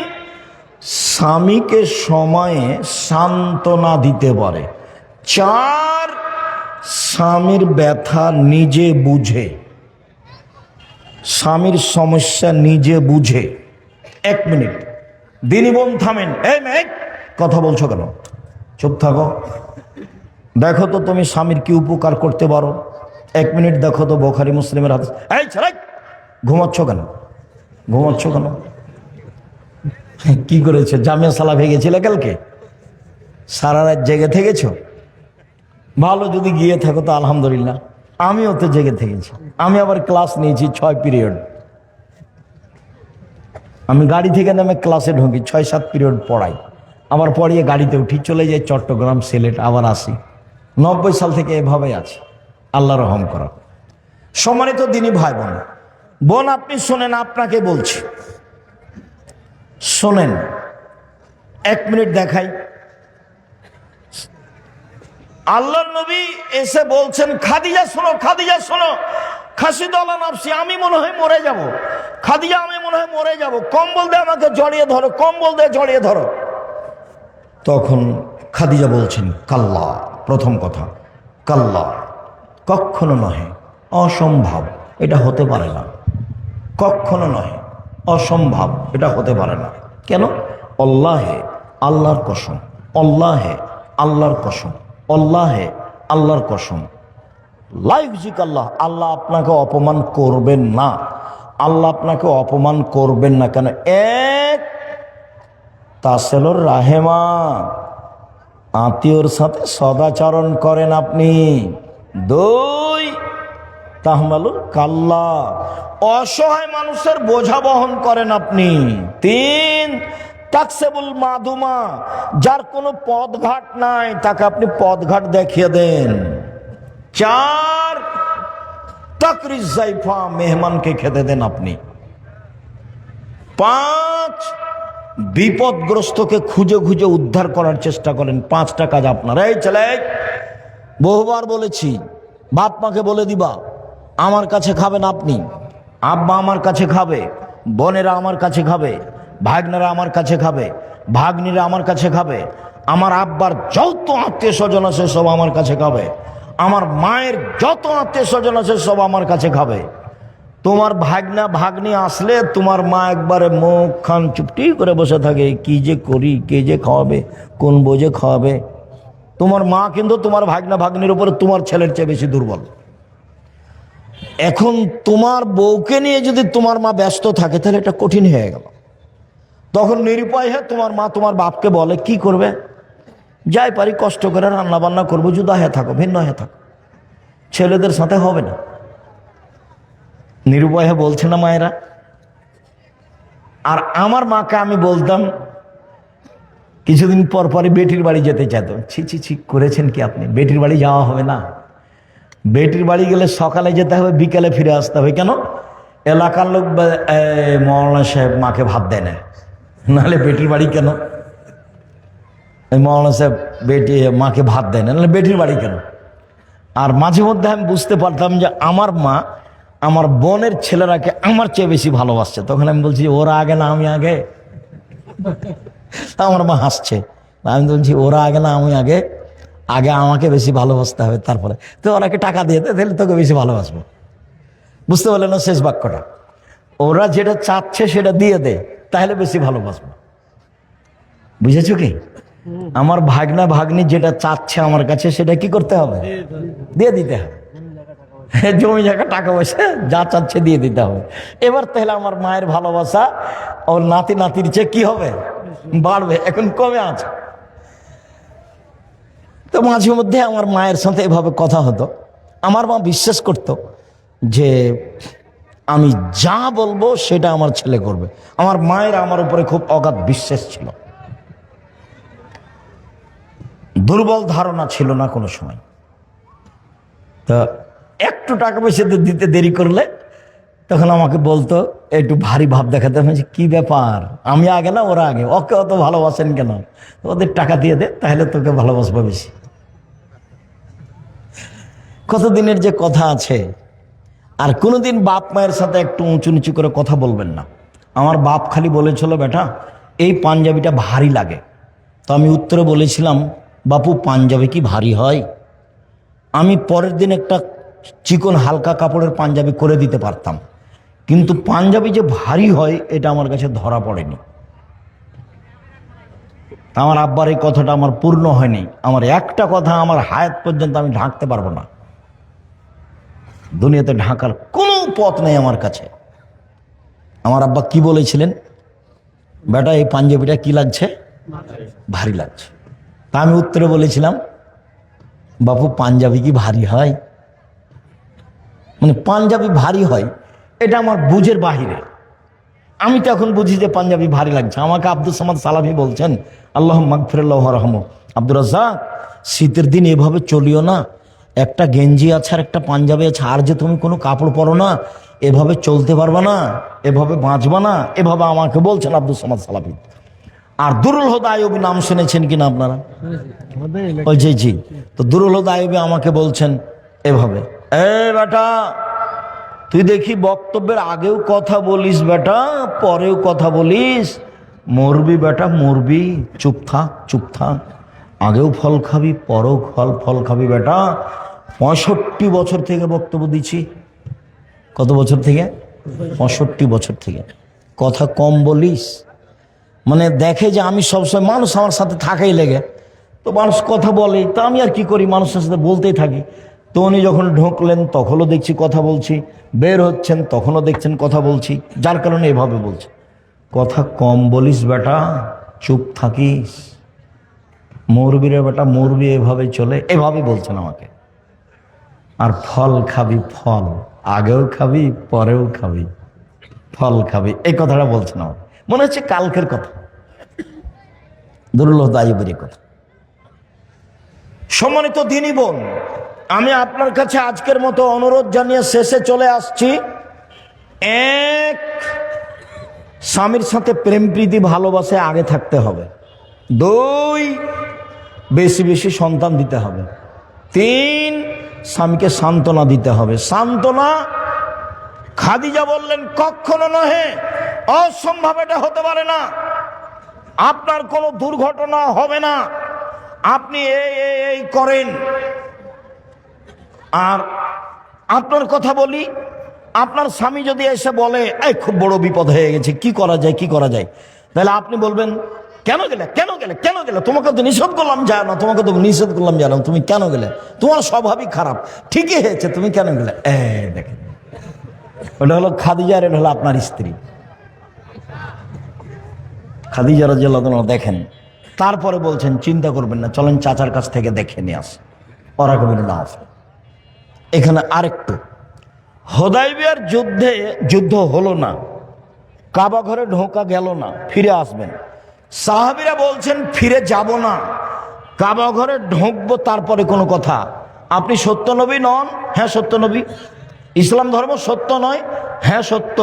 স্বামীকে সময়ে সান্ত্বনা দিতে পারে। 4, স্বামীর ব্যথা নিজে বুঝে, স্বামীর সমস্যা নিজে বুঝে। 1 মিনিট, দিনী বোন থামেন। এই মেয়ে, কথা বলছো কেন? চুপ থাকো। দেখো তো তুমি স্বামীর কি উপকার করতে পারো। 1 মিনিট দেখো তো বুখারী মুসলিমের হাদিস। এই ছেলে, ঘুমাচ্ছ কেন? ঘুমাচ্ছ কেন? কি করেছে? জামিয়া সালা ভেঙেছিলে কালকে? সারা রাত জেগে থেকেছ? ভালো, যদি গিয়ে থাকো তো আলহামদুলিল্লাহ। আমিও তো জেগে থেকেছি। আমি আবার ক্লাস নিয়েছি 6 পিরিয়ড। আমি গাড়ি থেকে নামে ক্লাসে ঢুকি, 6-7 পিরিয়ড পড়াই, আবার পড়িয়ে গাড়িতে উঠি, চলে যাই চট্টগ্রাম, সিলেট, আবার আসি। 90 সাল থেকে এভাবেই আছে। আল্লাহ রহম করো। সম্মানিত দিনী ভাই বোন, বোন আপনি শোনেন, আপনাকে বলছি, শোনেন। 1 মিনিট দেখাই। আল্লাহর নবী এসে বলছেন, খাদিজা শোনো, খাদিজা শোনো, খাসিদুল্লাহ নাফসি, আমি মনে হয় মরে যাব। খাদিজা, আমি মনে হয় মরে যাব, কম্বল দিয়ে আমাকে জড়িয়ে ধরো, কম্বল দিয়ে জড়িয়ে ধরো। তখন খাদিজা বলছেন, কাল্লা, প্রথম কথা কাল্লা, কখনো নহে, অসম্ভব, এটা হতে পারে না। কখনো নহে, অসম্ভব, এটা হতে পারে না। কেন? আল্লাহে, আল্লাহর কসম, আল্লাহে, আল্লাহর কসম, আল্লাহে, আল্লাহর কসম, লাইফজিক আল্লাহ, আল্লাহ আপনাকে অপমান করবেন না, আল্লাহ আপনাকে অপমান করবেন না। কেন? 1, তাসেলুর রাহেমা, আত্মীয়র সাথে সদাচরণ করেন আপনি। 2, তাহমালুল কাল্লা, অসহায় মানুষের বোঝা বহন করেন আপনি। 3, তাকসেবুল মাদুমা, যার কোনো পথঘাট নাই তাকে আপনি পথঘাট দেখিয়ে দেন। 4, তাকরিজ জাইফা, মেহমানকে খেতে দেন আপনি। 5, বিপদগ্রস্তকে খুঁজে খুঁজে উদ্ধার করার চেষ্টা করেন। 5টা কাজ আপনার। এই ছেলে, বহুবার বলেছি, বাপ মাকে বলে দিবা আমার কাছে খাবেন আপনি, আব্বা আমার কাছে খাবে, বোনেরা আমার কাছে খাবে, ভাগ্নেরা আমার কাছে খাবে, ভাগ্নিরা আমার কাছে খাবে, আমার আব্বার যত আত্মীয় স্বজন আছে সব আমার কাছে খাবে, আমার মায়ের যত আত্মীয় স্বজন আছে সব আমার কাছে খাবে। তোমার ভাগনা ভাগ্নি আসলে তোমার মা একবারে মুখ খান চুপটি করে বসে থাকে, কি যে করি, কে যে খাওয়াবে, কোন বোঝে খাওয়াবে। তোমার মা কিন্তু তোমার ভাগনা ভাগ্নির উপরে তোমার ছেলের চেয়ে বেশি দুর্বল। এখন তোমার বউকে নিয়ে যদি তোমার মা ব্যস্ত থাকে তাহলে এটা কঠিন হয়ে গেল। তখন নিরুপায় হয়ে তোমার মা তোমার বাপকে বলে, কি করবে, যাই পারি কষ্ট করে রান্না বান্না করবো, জুদা হয়ে থাকো, ভিন্ন হয়ে থাকো, ছেলেদের সাথে হবে না। নিরুপায় হয়ে বলছে না মায়েরা? আর আমার মাকে আমি বলতাম কিছুদিন পর পরই বেটির বাড়ি যেতে চাইতো। ছি ছি ছি করেছেন কি আপনি, বেটির বাড়ি যাওয়া হবে না। বেটির বাড়ি গেলে সকালে যেতে হবে, বিকালে ফিরে আসতে হবে। কেন? এলাকার লোক মৌলানা সাহেব মাকে ভাত দেয় না, নাহলে বেটির বাড়ি কেন? মৌলানা সাহেব মাকে ভাত দেয় না, নাহলে বেটির বাড়ি কেন? আর মাঝে মধ্যে আমি বুঝতে পারতাম যে আমার মা আমার বোনের ছেলেরাকে আমার চেয়ে বেশি ভালোবাসছে। তখন আমি বলছি, ওরা আগে না আমি আগে? আমার মা হাসছে। আমি বলছি, ওরা আগে না আমি আগে? আগে আমাকে বেশি ভালোবাসতে হবে, তারপরে তো ওরাকে টাকা দিয়ে দে, তাহলে তোকে বেশি ভালোবাসবো। বুঝতে পারলেন না শেষ বাক্যটা? ওরা যেটা চাচ্ছে সেটা দিয়ে দে, তাহলে বেশি ভালোবাসবো। বুঝেছো কি? আমার ভাগনা ভাগ্নি যেটা চাচ্ছে আমার কাছে সেটা কি করতে হবে? দিয়ে দিতে হবে। জমি জায়গা টাকা পয়সা যা চাচ্ছে দিয়ে দিতে হবে। এবার তাহলে আমার মায়ের ভালোবাসা ওর নাতি নাতির চেয়ে কি হবে? বাড়বে। এখন কমে আছে। তো মাঝে মধ্যে আমার মায়ের সাথে এভাবে কথা হতো। আমার মা বিশ্বাস করত যে আমি যা বলবো সেটা আমার ছেলে করবে। আমার মায়ের আমার উপরে খুব অগাধ বিশ্বাস ছিল, দুর্বল ধারণা ছিল না কোনো সময়। তো একটু টাকা পয়সা দিতে দেরি করলে তখন আমাকে বলতো, একটু ভারী ভাব দেখাতে, কি ব্যাপার, আমি আগে না ওরা আগে? ওকে অত ভালোবাসেন কেন? ওদের টাকা দিয়ে দে, তাহলে তোকে ভালোবাসবো বেশি। কতদিনের যে কথা আছে। আর কোনোদিন বাপ মায়ের সাথে একটু উঁচু নিচু করে কথা বলবেন না। আমার বাপ খালি বলেছিল, বেটা এই পাঞ্জাবিটা ভারী লাগে। তো আমি উত্তরে বলেছিলাম, বাপু পাঞ্জাবি কি ভারী হয়? আমি পরের দিন একটা চিকন হালকা কাপড়ের পাঞ্জাবি করে দিতে পারতাম, কিন্তু পাঞ্জাবি যে ভারী হয় এটা আমার কাছে ধরা পড়েনি। আমার আব্বার এই কথাটা আমার পূর্ণ হয়নি। আমার একটা কথা আমার হায়াত পর্যন্ত আমি ঢাকতে পারবো না। দুনিয়াতে ঢাকার কোনো পথ নেই আমার কাছে। আমার আব্বা কি বলেছিলেন, বেটা এই পাঞ্জাবিটা কি লাগছে? ভারী লাগছে। তা আমি উত্তরে বলেছিলাম, বাপু পাঞ্জাবি কি ভারী হয়? মানে পাঞ্জাবি ভারী হয় এটা আমার বুঝের বাহিরে। আমি তো এখন বুঝি যে পাঞ্জাবি ভারী লাগছে। আমাকে আব্দুল সামাদ সালামি বলছেন, আল্লাহ মাগফিরাল্লাহ রাহমু, আব্দুর রাজ্জাক শীতের দিন এভাবে চলিও না, একটা গেঞ্জি আছে আর একটা পাঞ্জাবি আছে, আর যে তুমি কোনো কাপড় পরো না, এভাবে চলতে পারবা না, এভাবে বাঁচবা না, এভাবে আমাকে বলছেন আব্দুল সামাদ সালামি। আর দুরুল হুদা আইয়ুবী নাম শুনেছেন কিনা আপনারা? ওই জি। তো দুরুল হুদা আইয়ুবী আমাকে বলছেন এভাবে, এ বেটা তুই দেখি বক্তব্যের আগেও কথা বলিস বেটা, পরেও কথা বলিস, মরবি বেটা মরবি, চুপ থাক, আগেও ফল খাবি পরেও ফল খাবি বেটা। 65 বছর থেকে বক্তব্য দিচ্ছি। কত বছর থেকে? 65 বছর থেকে। কথা কম বলিস, মানে দেখে যে আমি সবসময়, মানুষ আমার সাথে থাকাই লেগে, তো মানুষ কথা বলে, তো আমি আর কি করি, মানুষের সাথে বলতেই থাকি। তো উনি যখন ঢুকলেন তখনও দেখছি কথা বলছি, বের হচ্ছেন তখনও দেখছেন কথা বলছি, যার কারণে এভাবে বলছি, কথা কম বলিস বেটা, চুপ থাকিস, মরবি রে বেটা মরবি, এভাবে চলে, এভাবে বলছেন আমাকে। আর ফল খাবি ফল, আগেও খাবি পরেও খাবি, ফল খাবি, এই কথাটা বলছেন আমার। মনে হচ্ছে কালকের কথা, দুরুল হুদা আইয়ুবীর কথা। সম্মানিত দিনী বোন, আমি আপনার কাছে আজকের মতো অনুরোধ জানিয়ে শেষে চলে আসছি। এক, স্বামীর সাথে প্রেম প্রীতি ভালোবাসা আগে থাকতে হবে। 2, বেশি বেশি সন্তান দিতে হবে। 3, স্বামীকে সান্ত্বনা দিতে হবে। সান্ত্বনা, খাদিজা বললেন কখনো নহে, অসম্ভব, এটা হতে পারে না, আপনার কোনো দুর্ঘটনা হবে না, আপনি এই করেন। আর আপনার কথা বলি, আপনার স্বামী যদি এসে বলে এই খুব বড় বিপদ হয়ে গেছে, কি করা যায় কি করা যায়, তাহলে আপনি বলবেন কেন গেলে কেন গেলে কেন গেলে, তোমাকে তো নিষেধ করলাম যায় না, তোমাকে তো নিষেধ করলাম যায় না, তুমি কেন গেলে, তোমার স্বভাবই খারাপ, ঠিকই হয়েছে তুমি কেন গেলে। দেখেন, ওটা হলো খাদিজা, এটা হলো আপনার স্ত্রী খাদিজা রাদিয়াল্লাহু আনহা। দেখেন, তারপরে বলছেন চিন্তা করবেন না, চলেন চাচার কাছ থেকে দেখে নিয়ে আস। ওরা কবির না। এখানে আরেকটু, হুদায়বিয়ার যুদ্ধ হলো না, কাবা ঘরে ঢোকা গেল না, ফিরে আসবেন। সাহাবীরা বলছেন ফিরে যাব না, কাবা ঘরে ঢুকবো, তারপরে কোনো কথা। আপনি সত্য নবী নন? হ্যাঁ সত্য নবী। ইসলাম ধর্ম সত্য নয়? হ্যাঁ সত্য।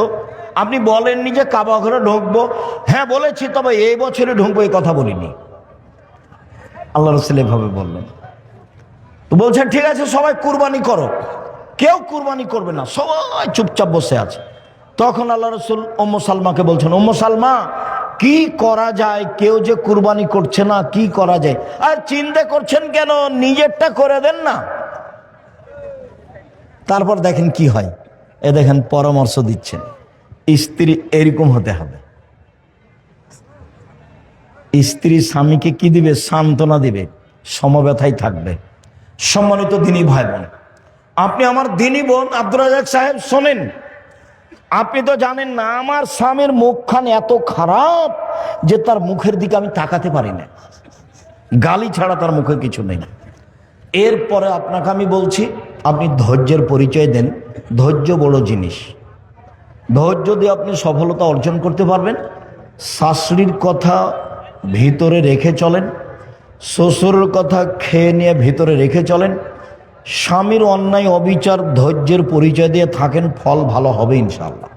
আপনি বলেননি যে কাবা ঘরে ঢুকবো? হ্যাঁ বলেছি, তবে এই বছরে ঢুকবো এই কথা বলিনি। আল্লাহ রাসূল এভাবে বললেন। তো বলছেন ঠিক আছে সবাই কুরবানি করো, কেউ কুরবানি করবে না, সবাই চুপচাপ বসে আছে। তখন আল্লাহ রাসূল উম্মু সালমাকে বলছেন, উম্মু সালমা কি করা যায়, কেউ যে কুরবানি করছে না, কি করা যায়? আর চিন্তা করছেন কেন, নিজেরটা করে দেন না। তারপর দেখেন কি হয়, এ দেখেন পরামর্শ দিচ্ছেন, স্ত্রী এরকম হতে হবে। স্ত্রী স্বামীকে কি দিবে? সান্ত্বনা দিবে, সমব্যথায় থাকবে। সম্মানিত দিনী ভাই বোন, আপনি আমার দিনী বোন আব্দুর রাজ্জাক সাহেব শোনেন, আপনি তো জানেন না আমার স্বামীর মুখখান এত খারাপ যে তার মুখের দিকে আমি তাকাতে পারি না, গালি ছাড়া তার মুখে কিছু নেই। এরপরে আপনাকে আমি বলছি, আপনি ধৈর্যের পরিচয় দেন। ধৈর্য বড় জিনিস। ধৈর্য দিয়ে আপনি সফলতা অর্জন করতে পারবেন। শাশুড়ির কথা ভিতরে রেখে চলেন, শ্বশুরের কথা খেয়ে নিয়ে ভিতরে রেখে চলেন। স্বামীর অন্যায় অবিচার ধৈর্যের পরিচয় দিয়ে থাকেন, ফল ভালো হবে ইনশাল্লাহ,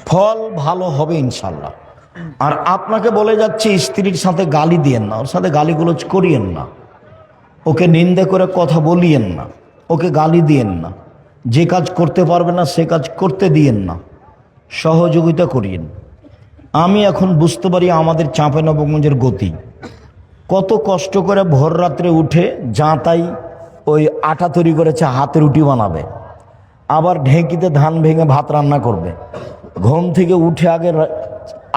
ফল ভালো হবে ইনশাল্লাহ। আর আপনাকে বলে যাচ্ছি, স্ত্রীর সাথে গালি দিয়েন না, ওর সাথে গালিগুলোজ করিয়েন না, ওকে নিন্দে করে কথা বলিয়েন না, ওকে গালি দিয়েন না, যে কাজ করতে পারবে না সে কাজ করতে দিয়েন না, সহযোগিতা করিয়েন। আমি এখন বুঝতে পারি আমাদের চাঁপাইনবাবগঞ্জের গতি, কত কষ্ট করে ভোর রাত্রে উঠে যা তাই ওই আটা তৈরি করেছে, হাতে রুটি বানাবে, আবার ঢেঁকিতে ধান ভেঙে ভাত রান্না করবে, ঘুম থেকে উঠে আগে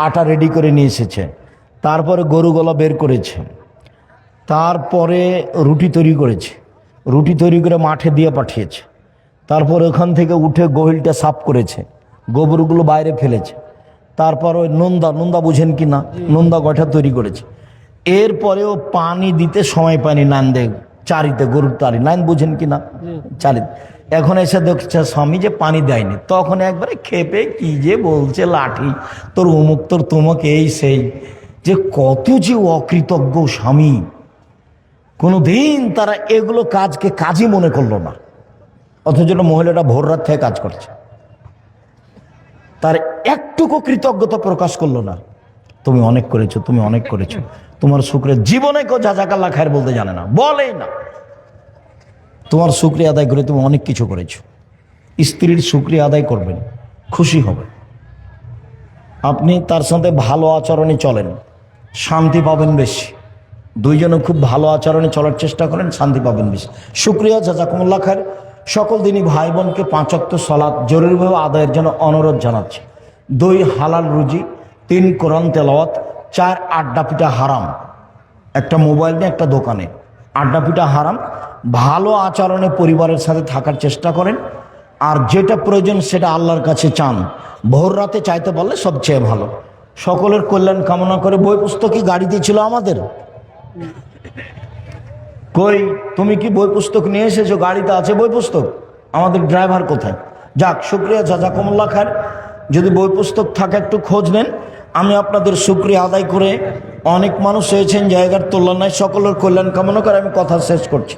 আটা রেডি করে নিয়ে এসেছে, তারপরে গরু গলা বের করেছে, তারপরে রুটি তৈরি করেছে, রুটি তৈরি করে মাঠে দিয়ে পাঠিয়েছে, তারপর ওখান থেকে উঠে গহিলটা সাফ করেছে, গোবরগুলো বাইরে ফেলেছে, তারপর ওই নোন্দা বুঝেন কি না, নোন্দা গঠা তৈরি করেছে। এরপরেও পানি দিতে সময় পায়নি, নান দে চারিতে, গরুর তারি নান বুঝেন কি না, চারি। এখন এসে দেখছে স্বামী যে পানি দেয়নি, তখন একবারে খেপে কি যে বলছে, লাঠি তোর অমুক তোর তোমাকে এই সেই, যে কত যে অকৃতজ্ঞ স্বামী। কোনোদিন তারা এগুলো কাজকে কাজই মনে করলো না, অথচ মহিলাটা ভোর রাত থেকে কাজ করছে, তার একটুকু কৃতজ্ঞতা প্রকাশ করলো না। তুমি অনেক করেছো, তুমি অনেক করেছো, তোমার শুক্রিয়া। জীবনে কেউ জাযাকাল্লাহ খায়ের বলতে জানে না, বলেই না। তোমার শুক্রিয়া আদায় করে তুমি অনেক কিছু করেছো। স্ত্রীর শুক্রিয়া আদায় করবেন, খুশি হবে। আপনি তার সাথে ভালো আচরণে চলেন, শান্তি পাবেন বেশি। দুইজনে খুব ভালো আচরণে চলার চেষ্টা করেন, শান্তি পাবেন বেশি। শুক্রিয়া, জাযাকুমুল্লাহ খায়ের। সকল দিনই ভাই বোনকে 5 ওয়াক্ত সালাত জরুরিভাবে আদায়ের জন্য অনুরোধ জানাচ্ছি। 2 হালাল রুজি, 3 কোরআন তেলাওয়াত, 4 আড্ডা পিটা হারাম। একটা মোবাইল নিয়ে একটা দোকানে আড্ডা পিটা হারাম। ভালো আচরণে পরিবারের সাথে থাকার চেষ্টা করেন, আর যেটা প্রয়োজন সেটা আল্লাহর কাছে চান। ভোর রাতে চাইতে পারলে সবচেয়ে ভালো। সকলের কল্যাণ কামনা করে। বই পুস্তকই গাড়িতে ছিল আমাদের, কই তুমি কি বই পুস্তক নিয়ে এসেছো? গাড়িতে আছে বই পুস্তক, আমাদের ড্রাইভার কোথায়? যাক, শুক্রিয়া, জাযাকুমুল্লাহ খায়ের। যদি বই পুস্তক থাকে একটু খোঁজ নেন, আমি আপনাদের শুক্রিয়া আদায় করে, অনেক মানুষ হয়েছেন জায়গার তুলনায়, সকলের কল্যাণ কামনা করে আমি কথা শেষ করছি।